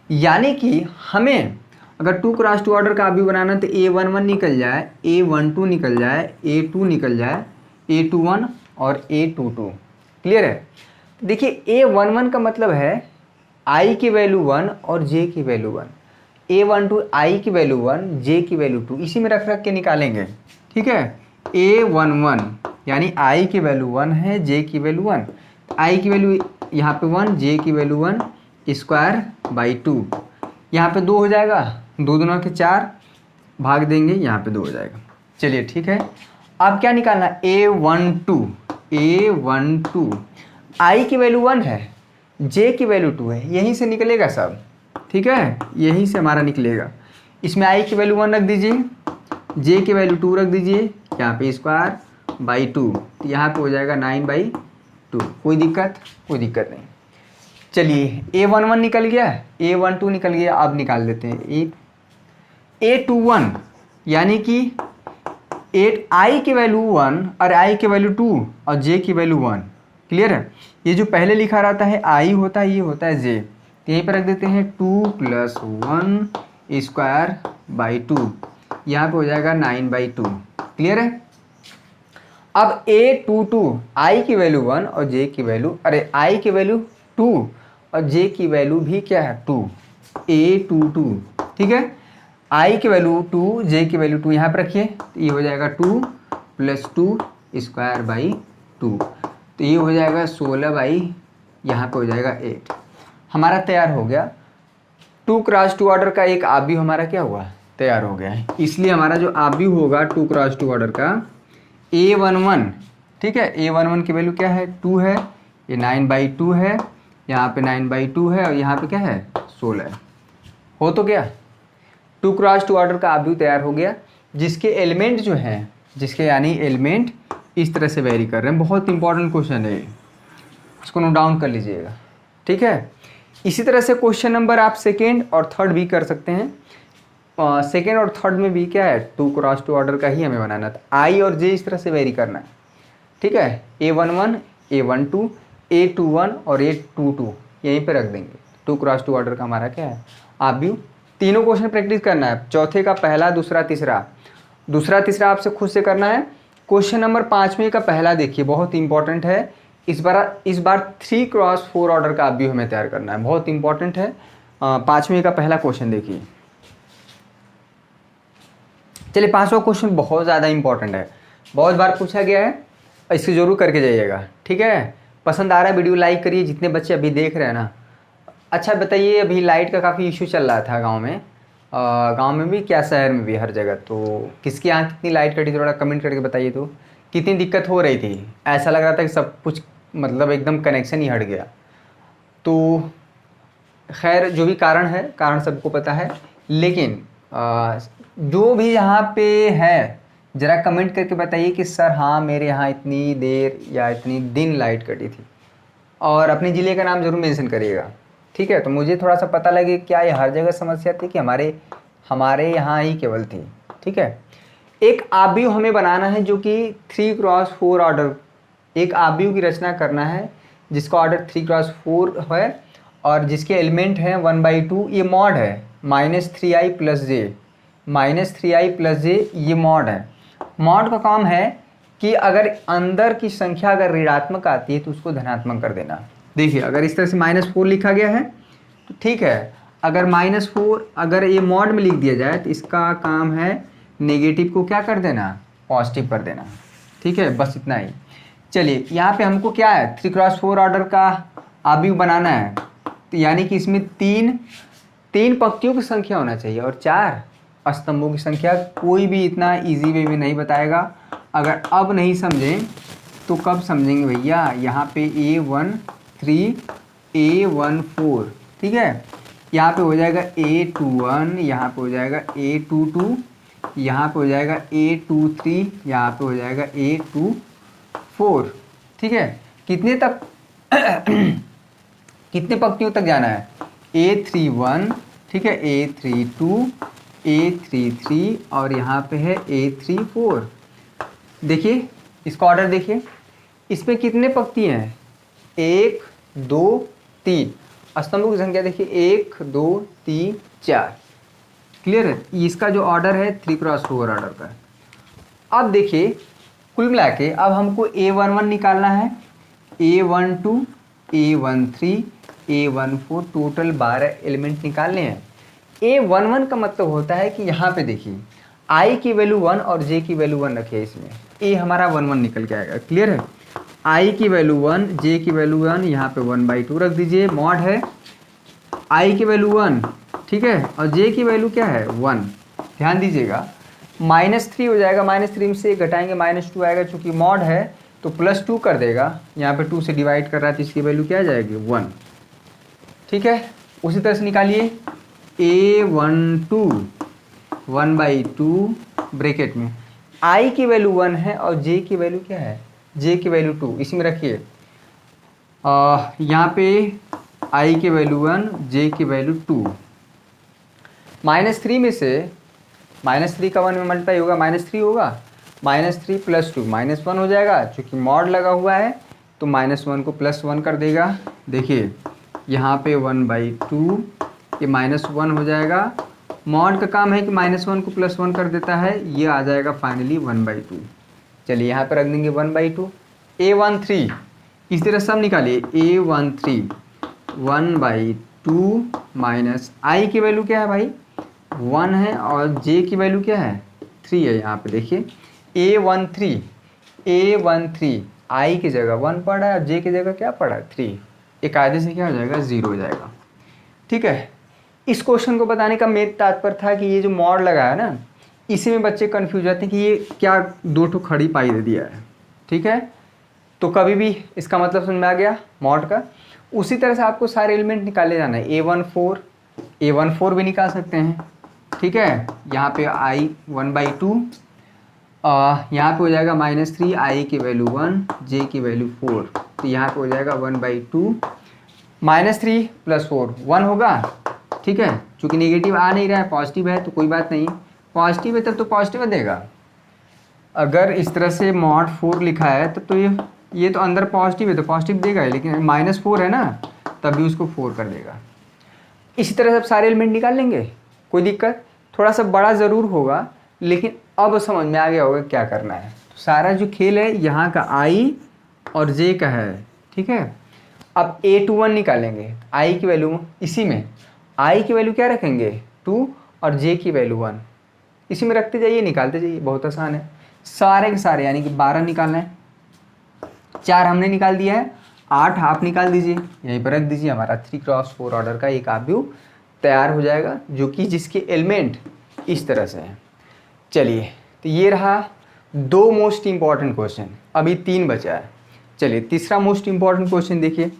[SPEAKER 1] यानी कि हमें अगर 2 क्रॉस 2 ऑर्डर का आव्यूह बनाना तो A11 निकल जाए, A12 निकल जाए, A2 निकल जाए, A21 और A22। क्लियर है। देखिए A11 का मतलब है I की वैल्यू 1 और J की वैल्यू 1, A12 I की वैल्यू 1, J की वैल्यू 2, इसी में रख के निकालेंगे, ठीक है। A11 यानी I की वैल्यू 1 है, J की वैल्यू 1, I की वैल्यू यहाँ पे 1, J की वैल्यू 1 2/2, यहाँ पे 2 हो जाएगा, 2 दूना के 4, भाग देंगे, यहाँ पे 2 हो जाएगा। चलिए ठीक है। अब क्या निकालना, A12 I की वैल्यू 1 है, J की वैल्यू 2 है, यहीं से निकलेगा सब, ठीक है, यहीं से हमारा निकलेगा। इसमें I की वैल्यू 1 रख दीजिए, J की वैल्यू 2 रख दीजिए, यहाँ पे (2/2), तो यहाँ पे हो जाएगा 9/2। कोई दिक्कत नहीं। चलिए A11 निकल गया, A12 निकल गया। अब निकाल लेते हैं A21, यानी कि I की वैल्यू 1 और I की वैल्यू 2 और J की वैल्यू 1। क्लियर है। ये जो पहले लिखा रहता है I होता है, ये होता है J, तो यहीं पर रख देते हैं 2 + 1 2/2, यहाँ पे हो जाएगा 9/2। क्लियर है। अब A22 I की वैल्यू 1 और J की वैल्यू, I की वैल्यू 2 और J की वैल्यू भी क्या है 2, A22, ठीक है। I की वैल्यू 2, J की वैल्यू 2 यहाँ पर रखिए, तो ये हो जाएगा 2 + 2 2/2, तो ये हो जाएगा 16 यहाँ पे हो जाएगा 8। हमारा तैयार हो गया 2 क्रॉस 2 ऑर्डर का एक आव्यूह हमारा क्या हुआ, तैयार हो गया है। इसलिए हमारा जो आव्यूह होगा 2 क्रॉस 2 ऑर्डर का A11, ठीक है, A11 की वैल्यू क्या है 2 है, ये 9/2 है, यहाँ पे 9/2 है और यहाँ पे क्या है 16 है। हो तो गया। 2 क्रॉस 2 ऑर्डर का आव्यूह तैयार हो गया, जिसके एलिमेंट जो हैं, जिसके यानी एलिमेंट इस तरह से वेरी कर रहे हैं। बहुत इंपॉर्टेंट क्वेश्चन है, इसको नोट डाउन कर लीजिएगा, ठीक है। इसी तरह से क्वेश्चन नंबर आप सेकेंड और थर्ड भी कर सकते हैं। सेकेंड और थर्ड में भी क्या है, 2 क्रॉस 2 ऑर्डर का ही हमें बनाना था। आई और जे इस तरह से वेरी करना है, ठीक है। A11, A12, A21 और A22 यहीं पे रख देंगे। 2 क्रॉस 2 ऑर्डर का हमारा क्या है, आव्यूह। तीनों क्वेश्चन प्रैक्टिस करना है, चौथे का पहला, दूसरा, तीसरा। दूसरा तीसरा आपसे खुद से करना है। क्वेश्चन नंबर 5वें का पहला देखिए, बहुत इंपॉर्टेंट है। इस बार 3 क्रॉस 4 ऑर्डर का आव्यूह हमें तैयार करना है, बहुत इंपॉर्टेंट है। 5वें का पहला क्वेश्चन देखिए। चलिए 5वां क्वेश्चन बहुत ज़्यादा इंपॉर्टेंट है, बहुत बार पूछा गया है, इसको जरूर करके जाइएगा, ठीक है। पसंद आ रहा है वीडियो लाइक करिए, जितने बच्चे अभी देख रहे हैं ना। अच्छा बताइए, अभी लाइट का काफ़ी इशू चल रहा था गांव में, गांव में भी क्या, शहर में भी, हर जगह। तो किसके यहाँ कितनी लाइट कटी, थोड़ा कमेंट करके बताइए। तो कितनी दिक्कत हो रही थी, ऐसा लग रहा था कि सब कुछ मतलब एकदम कनेक्शन ही हट गया। तो खैर जो भी कारण है, कारण सबको पता है, लेकिन जो भी यहाँ पे है ज़रा कमेंट करके बताइए कि सर हाँ मेरे यहाँ इतनी देर या इतनी दिन लाइट कटी थी, और अपने ज़िले का नाम ज़रूर मेंशन करिएगा, ठीक है। तो मुझे थोड़ा सा पता लगे क्या ये हर जगह समस्या थी कि हमारे यहाँ ही केवल थी, ठीक है। एक आव्यूह हमें बनाना है जो कि 3 क्रॉस 4 ऑर्डर, एक आव्यूह की रचना करना है जिसका ऑर्डर 3 क्रॉस 4 है और जिसके एलिमेंट हैं 1/2। ये मॉड है, -3i + j, -3i + j ये मॉड है। मॉड का काम है कि अगर अंदर की संख्या अगर ऋणात्मक आती है तो उसको धनात्मक कर देना। देखिए अगर इस तरह से -4 लिखा गया है तो ठीक है, अगर -4 अगर ये मॉड में लिख दिया जाए तो इसका काम है नेगेटिव को क्या कर देना, पॉजिटिव कर देना, ठीक है। बस इतना ही। चलिए यहाँ पे हमको क्या है, 3 क्रॉस 4 ऑर्डर का आव्यूह बनाना है, तो यानी कि इसमें तीन पंक्तियों की संख्या होना चाहिए और 4 स्तंभों की संख्या। कोई भी इतना इजी वे में नहीं बताएगा, अगर अब नहीं समझें तो कब समझेंगे भैया। यहाँ पे A13, A14, ठीक है। यहाँ पे हो जाएगा A21, यहाँ पे हो जाएगा A22, यहाँ पे हो जाएगा A23, यहाँ पे हो जाएगा A24, ठीक है। कितने तक कितने पंक्तियों तक जाना है, A31, ठीक है, A32, A33 और यहाँ पे है A34। देखिए इसका ऑर्डर देखिए, इसमें कितने पंक्ति हैं, 1 2 3, स्तंभों की संख्या देखिए 1 2 3 4। क्लियर है, इसका जो ऑर्डर है 3 क्रॉस 4 ऑर्डर का। अब देखिए कुल मिला के अब हमको A11 निकालना है, A12, A13, A14, total 12 element निकालने हैं। A11 का मतलब होता है कि यहाँ पे देखिए I की वैल्यू 1 और J की वैल्यू 1 रखिए, इसमें A हमारा 1 1 निकल के आएगा। क्लियर है, I की वैल्यू 1, J की वैल्यू 1, यहाँ पे 1/2 रख दीजिए। मॉड है I की वैल्यू 1, ठीक है, और J की वैल्यू क्या है 1। ध्यान दीजिएगा, -3 हो जाएगा, -3 में से घटाएंगे -2 आएगा, चूँकि मॉड है तो +2 कर देगा। यहाँ पे 2 से डिवाइड कर रहा है तो इसकी वैल्यू क्या आ जाएगी 1, ठीक है। उसी तरह से निकालिए A12 1/2 ब्रैकेट में I की वैल्यू 1 है और J की वैल्यू क्या है, J की वैल्यू 2, इसी में रखिए। यहाँ पे I की वैल्यू 1, J की वैल्यू 2। -3 में से -3 का 1 में मल्टीप्लाई होगा, -3 होगा, -3 + 2 -1 हो जाएगा। चूँकि मॉड लगा हुआ है तो -1 को +1 कर देगा। देखिए यहाँ पे 1/2, ये -1 हो जाएगा। मॉड का काम है कि -1 को +1 कर देता है, ये आ जाएगा फाइनली 1/2। चलिए यहाँ पे रख देंगे 1/2। A13 इस तरह सब निकालिए, A13 1/2 माइनस I की वैल्यू क्या है भाई 1 है और J की वैल्यू क्या है 3 है। यहाँ पे देखिए A13 I की जगह 1 पड़ा है और J की जगह क्या पड़ा है 3। एक कायदे से क्या हो जाएगा 0 हो जाएगा। ठीक है, इस क्वेश्चन को बताने का मेरा तात्पर्य था कि ये जो मॉड लगा है ना, इसी में बच्चे कंफ्यूज जाते हैं कि ये क्या 2 ठो खड़ी पाई दे दिया है। ठीक है, तो कभी भी इसका मतलब समझ में आ गया मॉड का। उसी तरह से आपको सारे एलिमेंट निकाले जाना है। A14 भी निकाल सकते हैं, ठीक है। यहाँ पे i 1/2, यहाँ पे हो जाएगा -3, i की वैल्यू 1, j की वैल्यू 4, तो यहाँ पे हो जाएगा 1/2 -3 + 4 1 होगा, ठीक है। चूँकि नेगेटिव आ नहीं रहा है, पॉजिटिव है तो कोई बात नहीं, पॉजिटिव है तब तो पॉजिटिव देगा। अगर इस तरह से mod 4 लिखा है तब तो ये तो अंदर पॉजिटिव है तो पॉजिटिव देगा ही, लेकिन -4 है ना, तब भी उसको 4 कर देगा। इसी तरह सब सारे एलिमेंट निकाल लेंगे, कोई दिक्कत, थोड़ा सा बड़ा ज़रूर होगा लेकिन अब समझ में आ गया होगा क्या करना है। तो सारा जो खेल है यहाँ का i और j का है, ठीक है। अब a21 निकालेंगे, i की वैल्यू इसी में, i की वैल्यू क्या रखेंगे 2 और j की वैल्यू 1, इसी में रखते जाइए, निकालते जाइए, बहुत आसान है। सारे के सारे यानी कि 12 निकालना है, 4 हमने निकाल दिया है, 8 आप निकाल दीजिए, यहीं पर रख दीजिए, हमारा 3x4 ऑर्डर का एक आव्यूह तैयार हो जाएगा, जो कि जिसके एलिमेंट इस तरह से हैं। चलिए, तो ये रहा 2 मोस्ट इम्पॉर्टेंट क्वेश्चन, अभी 3 बचा है। चलिए तीसरा मोस्ट इम्पॉर्टेंट क्वेश्चन देखिए।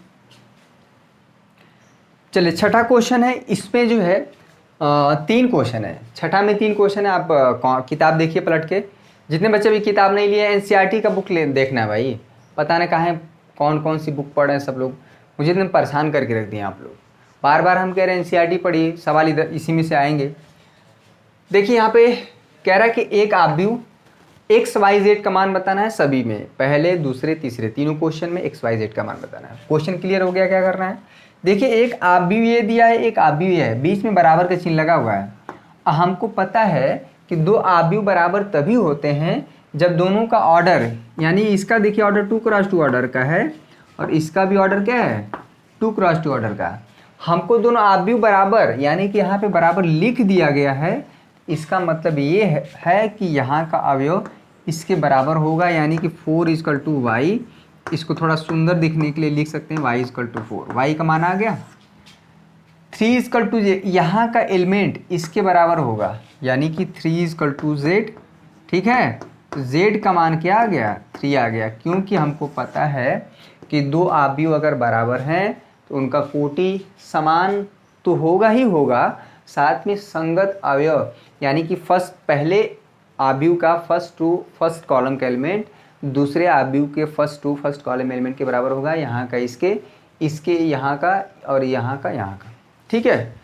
[SPEAKER 1] चलिए छठा क्वेश्चन है, इसमें जो है 3 क्वेश्चन है, छठा में 3 क्वेश्चन है। आप किताब देखिए पलट के, जितने बच्चे भी किताब नहीं लिए एनसीईआरटी का बुक देखना है भाई, पता नहीं कहाँ है, कौन कौन सी बुक पढ़ रहे हैं सब लोग, मुझे इतने परेशान करके रख दिए आप लोग। बार बार हम कह रहे हैं एनसीईआरटी पढ़िए, सवाल इधर इसी में से आएंगे। देखिए यहाँ पे कह रहा है कि एक आव्यूह XYZ का मान बताना है सभी में, पहले दूसरे तीसरे तीनों क्वेश्चन में XYZ का मान बताना है। क्वेश्चन क्लियर हो गया, क्या करना है। देखिए एक आव्यूह ये दिया है, एक आव्यूह ये है, बीच में बराबर का चिन्ह लगा हुआ है। हमको पता है कि 2 आव्यूह बराबर तभी होते हैं जब दोनों का ऑर्डर, यानी इसका देखिए ऑर्डर 2x2 ऑर्डर का है और इसका भी ऑर्डर क्या है 2x2 ऑर्डर का। हमको दोनों आव्यूह बराबर, यानी कि यहाँ पे बराबर लिख दिया गया है, इसका मतलब ये है कि यहाँ का अवयव इसके बराबर होगा, यानी कि 4 = y। इसको थोड़ा सुंदर दिखने के लिए लिख सकते हैं y = 4, y का मान आ गया। 3 = j, यहाँ का एलिमेंट इसके बराबर होगा, यानी कि 3 = z, ठीक है। तो z का मान क्या आ गया 3 आ गया, क्योंकि हमको पता है कि 2 आव्यूह अगर बराबर हैं तो उनका कोटि समान तो होगा ही होगा, साथ में संगत अवयव, यानी कि पहले आव्यूह का फर्स्ट कॉलम का एलिमेंट दूसरे आव्यूह के फर्स्ट कॉलम एलिमेंट के बराबर होगा, यहाँ का इसके यहाँ का और यहाँ का, ठीक है।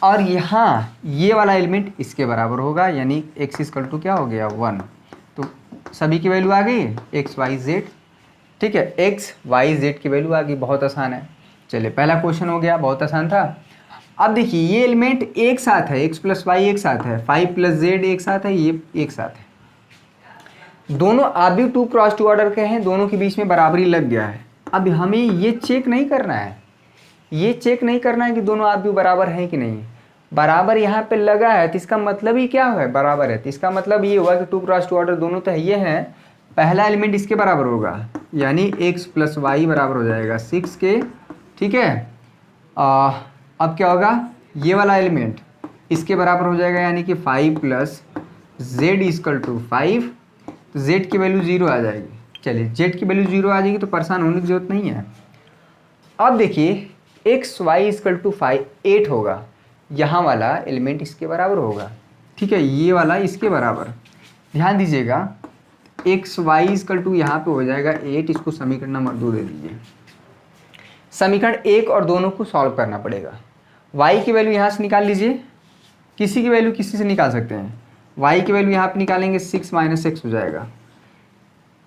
[SPEAKER 1] और यहाँ ये वाला एलिमेंट इसके बराबर होगा, यानी x = क्या हो गया 1। तो सभी की वैल्यू आ गई x y z, ठीक है, x y z की वैल्यू आ गई, बहुत आसान है। चलिए पहला क्वेश्चन हो गया, बहुत आसान था। अब देखिए ये एलिमेंट एक साथ है, x + y एक साथ है, 5 + z एक साथ है, ये एक साथ है। दोनों आव्यूह 2x2 ऑर्डर के हैं, दोनों के बीच में बराबरी लग गया है। अब हमें ये चेक नहीं करना है, ये चेक नहीं करना है कि दोनों आव्यूह बराबर हैं कि नहीं। बराबर यहाँ पे लगा है तो इसका मतलब ही क्या है, बराबर है, तो इसका मतलब ये हुआ कि 2x2 ऑर्डर दोनों तो ये हैं, पहला एलिमेंट इसके बराबर होगा, यानी x + y बराबर हो जाएगा 6 के, ठीक है। अब क्या होगा, ये वाला एलिमेंट इसके बराबर हो जाएगा, यानी कि 5 + z = 5, तो z की वैल्यू 0 आ जाएगी। चलिए z की वैल्यू 0 आ जाएगी तो परेशान होने की जरूरत नहीं है। अब देखिए x y = 5 8 होगा, यहाँ वाला एलिमेंट इसके बराबर होगा, ठीक है, ये वाला इसके बराबर। ध्यान दीजिएगा x y = यहाँ पे हो जाएगा 8, इसको समीकरण नंबर 2 दे दीजिए। समीकरण 1 और दोनों को सॉल्व करना पड़ेगा। y की वैल्यू यहाँ से निकाल लीजिए, किसी की वैल्यू किसी से निकाल सकते हैं। y की वैल्यू यहाँ पे निकालेंगे 6 - x हो जाएगा,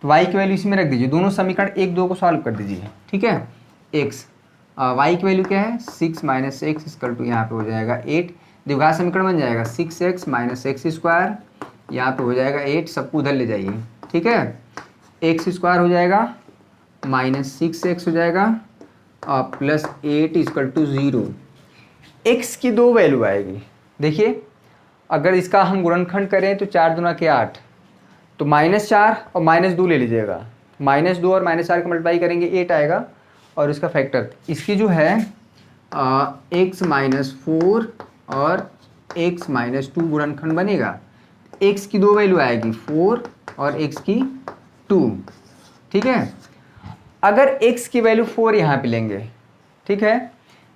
[SPEAKER 1] तो y की वैल्यू इसी में रख दीजिए, दोनों समीकरण 1 2 को सॉल्व कर दीजिए, ठीक है। x y की वैल्यू क्या है 6 - x = यहाँ पे हो जाएगा 8, द्विघात समीकरण बन जाएगा 6x - x², यहाँ पे हो जाएगा 8, सबको उधर ले जाइए, ठीक है। x² हो जाएगा -6x हो जाएगा और +8 = 0। x की 2 वैल्यू आएगी, देखिए अगर इसका हम गुणनखंड करें तो 4 दूना के 8, तो -4 और -2 ले लीजिएगा, -2 और -4 का मल्टीप्लाई करेंगे 8 आएगा, और इसका फैक्टर इसकी जो है x - 4 और x - 2 गुणनखंड बनेगा। x की 2 वैल्यू आएगी 4 और x की 2, ठीक है। अगर x की वैल्यू 4 यहाँ पे लेंगे, ठीक है,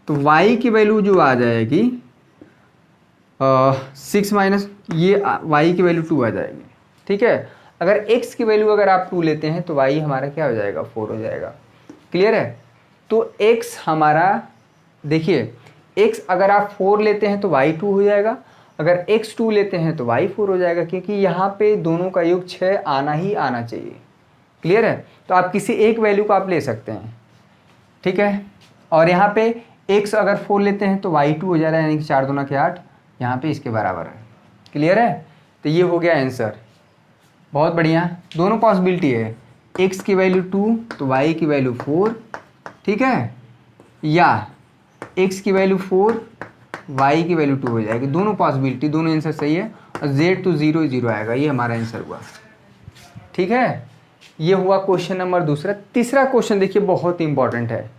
[SPEAKER 1] तो y की वैल्यू जो आ जाएगी 6 माइनस ये y की वैल्यू 2 आ जाएगी, ठीक है। अगर x की वैल्यू अगर आप 2 लेते हैं तो y हमारा क्या हो जाएगा, 4 हो जाएगा। क्लियर है। तो x हमारा देखिए, x अगर आप 4 लेते हैं तो y 2 हो जाएगा, अगर x 2 लेते हैं तो y 4 हो जाएगा, क्योंकि यहाँ पे दोनों का योग 6 आना ही आना चाहिए। क्लियर है। तो आप किसी एक वैल्यू को आप ले सकते हैं, ठीक है। और यहाँ पे x अगर 4 लेते हैं तो y 2 हो जा रहा है, यानी कि 4 दूना के 8, यहाँ पे इसके बराबर है। क्लियर है। तो ये हो गया आंसर। बहुत बढ़िया, दोनों पॉसिबिलिटी है, x की वैल्यू 2 तो y की वैल्यू 4, ठीक है, या x की वैल्यू 4 y की वैल्यू 2 हो जाएगी। दोनों पॉसिबिलिटी, दोनों आंसर सही है। और z तो 0 0 आएगा, ये हमारा आंसर हुआ, ठीक है। ये हुआ क्वेश्चन नंबर दूसरा। तीसरा क्वेश्चन देखिए बहुत इंपॉर्टेंट है,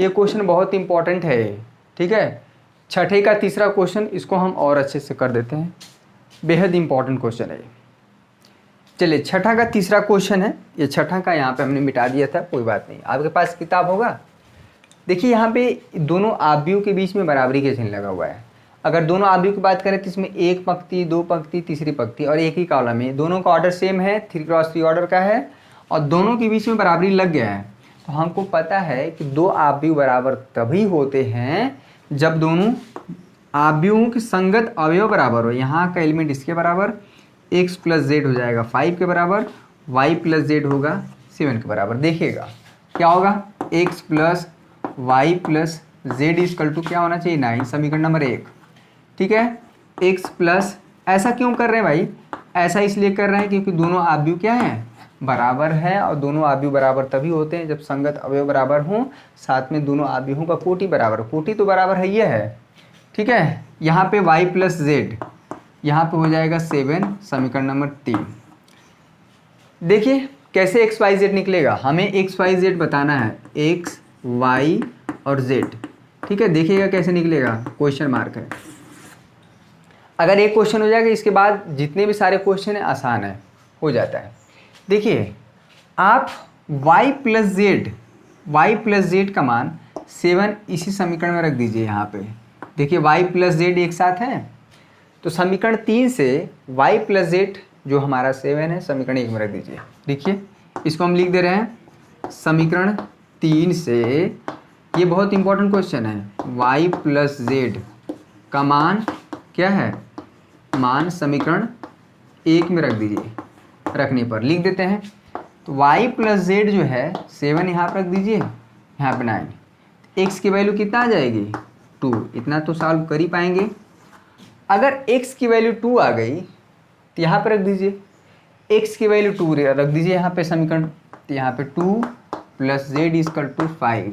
[SPEAKER 1] ये क्वेश्चन बहुत इंपॉर्टेंट है, ठीक है। छठे का तीसरा क्वेश्चन, इसको हम और अच्छे से कर देते हैं, बेहद इंपॉर्टेंट क्वेश्चन है। चलिए छठा का तीसरा क्वेश्चन है, ये छठा का यहाँ पे हमने मिटा दिया था, कोई बात नहीं, आपके पास किताब होगा। देखिए यहाँ पे दोनों आव्यूह के बीच में बराबरी का चिन्ह लगा हुआ है। अगर दोनों आव्यूह की बात करें तो इसमें एक पंक्ति, दो पंक्ति, तीसरी पंक्ति और एक ही कॉलम है। दोनों का ऑर्डर सेम है, 3x3 ऑर्डर का है, और दोनों के बीच में बराबरी लग गया है। तो हमको पता है कि दो आव्यूह बराबर तभी होते हैं जब दोनों आव्यूहों के संगत अवयव बराबर हो। यहाँ का एलिमेंट इसके बराबर, x प्लस जेड हो जाएगा 5 के बराबर, y प्लस जेड होगा 7 के बराबर। देखिएगा क्या होगा, x plus Y plus Z equal to क्या होना चाहिए, 9, समीकरण नंबर 1, ठीक है। x प्लस, ऐसा क्यों कर रहे हैं भाई, ऐसा इसलिए कर रहे हैं क्योंकि दोनों आव्यूह क्या हैं, बराबर है। और दोनों आव्यूह बराबर तभी होते हैं जब संगत अवयव बराबर हों, साथ में दोनों आव्यूहों का कोटि बराबर, कोटि तो बराबर है, ये है, ठीक है। यहाँ पे y प्लस जेड, यहाँ पे हो जाएगा 7, समीकरण नंबर 3। देखिए कैसे x y z निकलेगा, हमें x y z बताना है, x y और z, ठीक है। देखिएगा कैसे निकलेगा, क्वेश्चन मार्क है। अगर एक क्वेश्चन हो जाएगा, इसके बाद जितने भी सारे क्वेश्चन है आसान है, हो जाता है। देखिए आप y प्लस जेड का मान 7 इसी समीकरण में रख दीजिए। यहाँ पे देखिए y प्लस जेड एक साथ है, तो समीकरण 3 से y प्लस जेड जो हमारा 7 है समीकरण 1 में रख दीजिए। देखिए इसको हम लिख दे रहे हैं समीकरण 3 से, ये बहुत इंपॉर्टेंट क्वेश्चन है, y प्लस जेड का मान क्या है, मान समीकरण 1 में रख दीजिए। रखने पर लिख देते हैं, तो y प्लस जेड जो है 7 यहाँ पर रख दीजिए, यहाँ पे 9, x की वैल्यू कितना आ जाएगी, 2, इतना तो सॉल्व कर ही पाएंगे। अगर x की वैल्यू 2 आ गई तो यहाँ पे रख दीजिए, x की वैल्यू 2 रख दीजिए यहाँ पे समीकरण, तो यहाँ पे 2 प्लस जेड इजकल टू 5,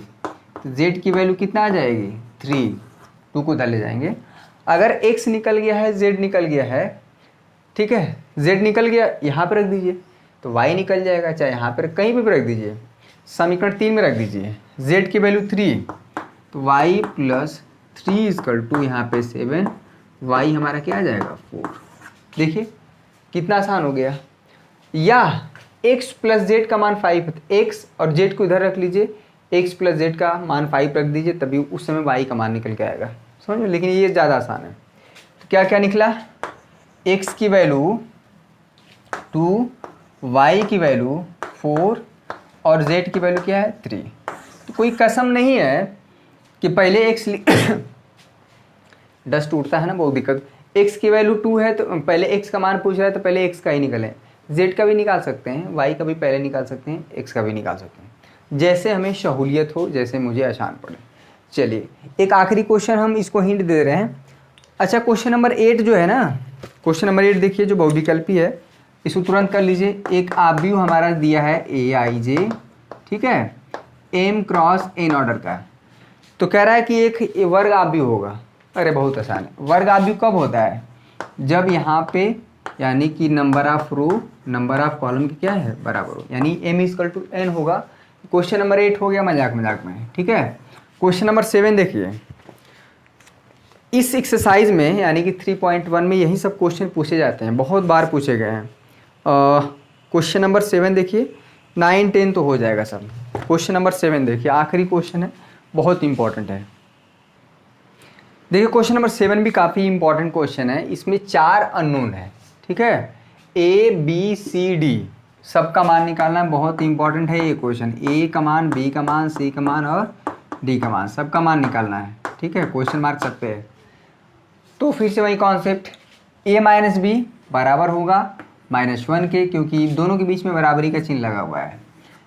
[SPEAKER 1] तो z की वैल्यू कितना आ जाएगी, 3, 2 को उधर ले जाएंगे। अगर x निकल गया है, z निकल गया है, ठीक है, z निकल गया, यहाँ पे रख दीजिए, तो y निकल जाएगा, चाहे यहाँ पर कहीं भी रख दीजिए, समीकरण 3 में रख दीजिए। z की वैल्यू 3, तो y प्लस 3 इजकल टू यहाँ पे 7, y हमारा क्या आ जाएगा, 4। देखिए कितना आसान हो गया। या x प्लस जेड का मान 5 है, x और z को इधर रख लीजिए, x प्लस जेड का मान 5 रख दीजिए, तभी उस समय y का मान निकल के आएगा, समझ लो। लेकिन ये ज़्यादा आसान है। तो क्या क्या निकला, x की वैल्यू 2, y की वैल्यू 4 और z की वैल्यू क्या है, 3। तो कोई कसम नहीं है कि पहले x डस्ट उठता है ना, बहुत दिक्कत। x की वैल्यू 2 है तो पहले x का मान पूछ रहा है, तो पहले x का ही निकले, z का भी निकाल सकते हैं, y का भी पहले निकाल सकते हैं, x का भी निकाल सकते हैं, जैसे हमें सहूलियत हो, जैसे मुझे आसान पड़े। चलिए एक आखिरी क्वेश्चन हम इसको हिंट दे रहे हैं। अच्छा क्वेश्चन नंबर 8 जो है ना, क्वेश्चन नंबर 8 देखिए जो बहुविकल्पी है, इसको तुरंत कर लीजिए। एक आव्यूह हमारा दिया है aij, ठीक है, m क्रॉस n ऑर्डर का, तो कह रहा है कि एक वर्ग आव्यूह होगा। अरे बहुत आसान है, वर्ग आव्यूह कब होता है, जब यहाँ पे यानी कि number of row number of column की क्या है, बराबर हो, यानी m इजकल टू n होगा। क्वेश्चन नंबर 8 हो गया, मजाक मजाक में, ठीक है। क्वेश्चन नंबर 7 देखिए, इस एक्सरसाइज में यानी कि 3.1 में यही सब क्वेश्चन पूछे जाते हैं, बहुत बार पूछे गए हैं। क्वेश्चन नंबर 7 देखिए, 9, 10 तो हो जाएगा सब। क्वेश्चन नंबर 7 देखिए, आखिरी क्वेश्चन है, बहुत इंपॉर्टेंट है। देखिए क्वेश्चन नंबर 7 भी काफ़ी इंपॉर्टेंट क्वेश्चन है। इसमें 4 अननोन है, ठीक है। ए बी सी डी सबका मान निकालना बहुत इंपॉर्टेंट है ये क्वेश्चन। ए का मान, बी का मान, सी का मान और डी का मान, सबका मान निकालना है, ठीक है। क्वेश्चन मार्क सब पे है। तो फिर से वही कॉन्सेप्ट, ए माइनस बी बराबर होगा -1 के, क्योंकि दोनों के बीच में बराबरी का चिन्ह लगा हुआ है,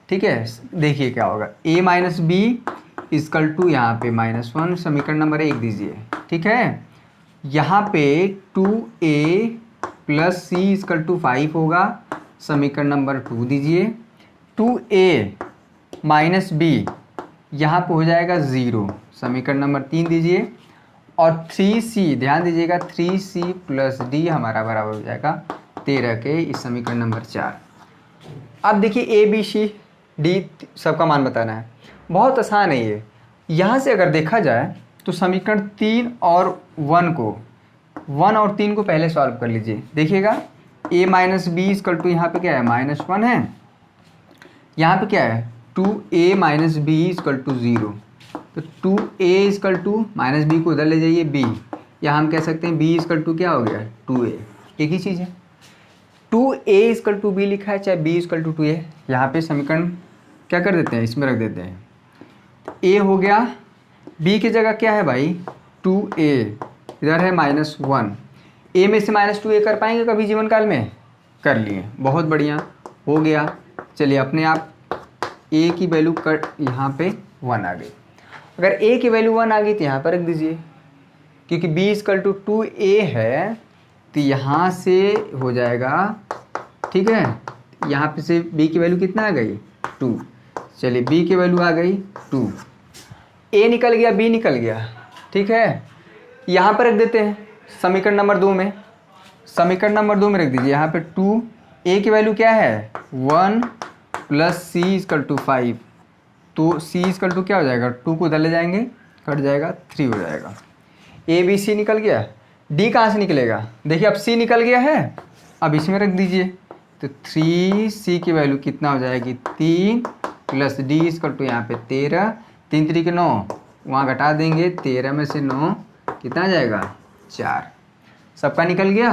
[SPEAKER 1] ठीक है। देखिए क्या होगा, ए माइनस बी इजकल टू यहाँ पे -1, समीकरण नंबर 1 दीजिए, ठीक है। यहाँ पे 2a plus C is equal to 5 होगा, समीकरण नंबर 2 दीजिए। 2a माइनस बी यहाँ पे हो जाएगा 0, समीकरण नंबर 3 दीजिए। और 3c, ध्यान दीजिएगा, 3c प्लस डी हमारा बराबर हो जाएगा 13 के, इस समीकरण नंबर 4। अब देखिए ए बी सी डी सबका मान बताना है, बहुत आसान है ये। यहाँ से अगर देखा जाए तो समीकरण 3 और 1 और 3 को पहले सॉल्व कर लीजिए। देखिएगा a minus B equal to यहाँ पे क्या है, -1 है। यहाँ पे क्या है, 2a minus B equal to 0। तो 2a is equal to minus B को उधर ले जाइए b, या हम कह सकते हैं b इजकल टू क्या हो गया, 2a, एक ही चीज़ है। 2a इजकल टू बी लिखा है, चाहे b इजकल टू 2a। यहाँ पे समीकरण क्या कर देते हैं, इसमें रख देते हैं। a हो गया, b की जगह क्या है भाई, 2a, इधर है -1। a में से -2a कर पाएंगे कभी जीवन काल में, कर लिए, बहुत बढ़िया हो गया। चलिए अपने आप a की वैल्यू कर, यहाँ पे 1 आ गई। अगर a की वैल्यू 1 आ गई तो यहाँ पर रख दीजिए, क्योंकि b इजकल टू 2a है, तो यहाँ से हो जाएगा, ठीक है। यहाँ पे से b की वैल्यू कितना आ गई, 2। चलिए b की वैल्यू आ गई 2, a निकल गया, b निकल गया, ठीक है। यहाँ पर रख देते हैं समीकरण नंबर 2 में, समीकरण नंबर 2 में रख दीजिए। यहाँ पे 2, a की वैल्यू क्या है, 1 प्लस सी इजकल टू 5, तो c इजकल टू क्या हो जाएगा, 2 को उधर ले जाएंगे, कट जाएगा, 3 हो जाएगा। a b c निकल गया, d कहाँ से निकलेगा, देखिए अब c निकल गया है, अब इसमें रख दीजिए। तो 3c की वैल्यू कितना हो जाएगी, 3 प्लस d इजकल टू यहाँ पे 13, 3 3 के 9, वहाँ घटा देंगे, 13 में से 9 कितना आ जाएगा, 4। सबका निकल गया।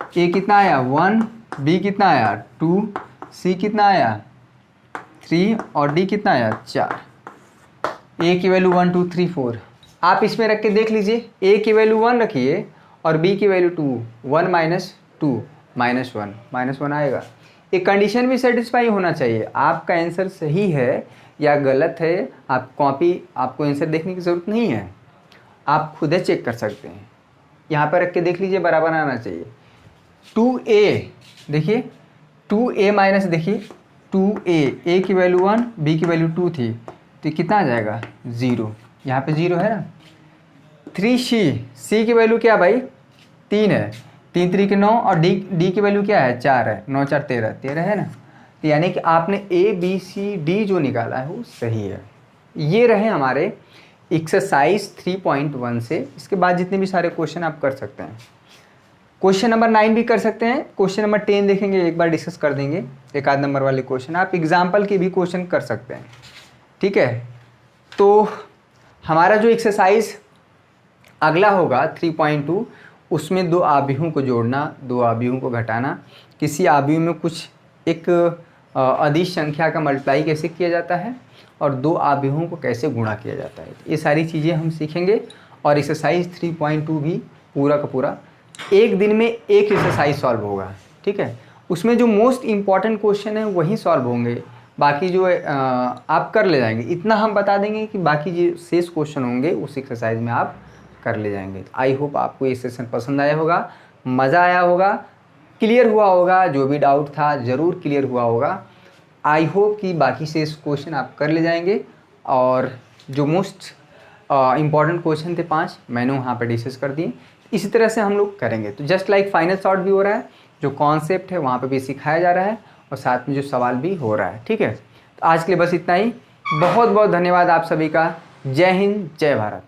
[SPEAKER 1] a कितना आया, 1, b कितना आया, 2, c कितना आया, 3 और d कितना आया, 4। a की वैल्यू 1 2 3 4, आप इसमें रख के देख लीजिए। a की वैल्यू 1 रखिए और b की वैल्यू 2, 1 माइनस 2 -1 आएगा। एक कंडीशन भी सेटिस्फाई होना चाहिए, आपका आंसर सही है या गलत है, आप कॉपी, आपको आंसर देखने की ज़रूरत नहीं है, आप खुद ही चेक कर सकते हैं। यहाँ पर रख के देख लीजिए, बराबर आना चाहिए। 2a, देखिए 2a माइनस, देखिए 2a, a की वैल्यू 1, b की वैल्यू 2 थी, तो कितना आ जाएगा, 0, यहाँ पे 0 है ना। 3c, c की वैल्यू क्या भाई, 3 है, 3 3 के 9 और d की वैल्यू क्या है, 4 है, 9 4 13 है ना। तो यानी कि आपने a b c d जो निकाला है वो सही है। ये रहे हमारे एक्सरसाइज 3.1 से। इसके बाद जितने भी सारे क्वेश्चन आप कर सकते हैं, क्वेश्चन नंबर 9 भी कर सकते हैं, क्वेश्चन नंबर 10 देखेंगे, एक बार डिस्कस कर देंगे, एक आध नंबर वाले क्वेश्चन, आप एग्जाम्पल के भी क्वेश्चन कर सकते हैं, ठीक है। तो हमारा जो एक्सरसाइज अगला होगा 3.2, उसमें 2 आव्यूहों को जोड़ना, 2 आव्यूहों को घटाना, किसी आव्यूह में कुछ एक अदिश संख्या का मल्टीप्लाई कैसे किया जाता है, और 2 आव्यूहों को कैसे गुणा किया जाता है, ये सारी चीज़ें हम सीखेंगे। और एक्सरसाइज 3.2 भी पूरा का पूरा एक दिन में एक एक्सरसाइज सॉल्व होगा, ठीक है। उसमें जो मोस्ट इम्पॉर्टेंट क्वेश्चन है वही सॉल्व होंगे, बाकी जो आप कर ले जाएंगे। इतना हम बता देंगे कि बाकी जो शेष क्वेश्चन होंगे उस एक्सरसाइज में आप कर ले जाएंगे। आई होप आपको ये सेशन पसंद आया होगा, मज़ा आया होगा, क्लियर हुआ होगा, जो भी डाउट था ज़रूर क्लियर हुआ होगा। आई होप कि बाकी शेष क्वेश्चन आप कर ले जाएंगे, और जो मोस्ट इम्पॉर्टेंट क्वेश्चन थे 5 मैंने वहाँ पे डिस्कस कर दिए। इसी तरह से हम लोग करेंगे। तो जस्ट लाइक फाइनल शॉट भी हो रहा है, जो कॉन्सेप्ट है वहाँ पे भी सिखाया जा रहा है, और साथ में जो सवाल भी हो रहा है, ठीक है। तो आज के लिए बस इतना ही। बहुत बहुत धन्यवाद आप सभी का। जय हिंद, जय भारत।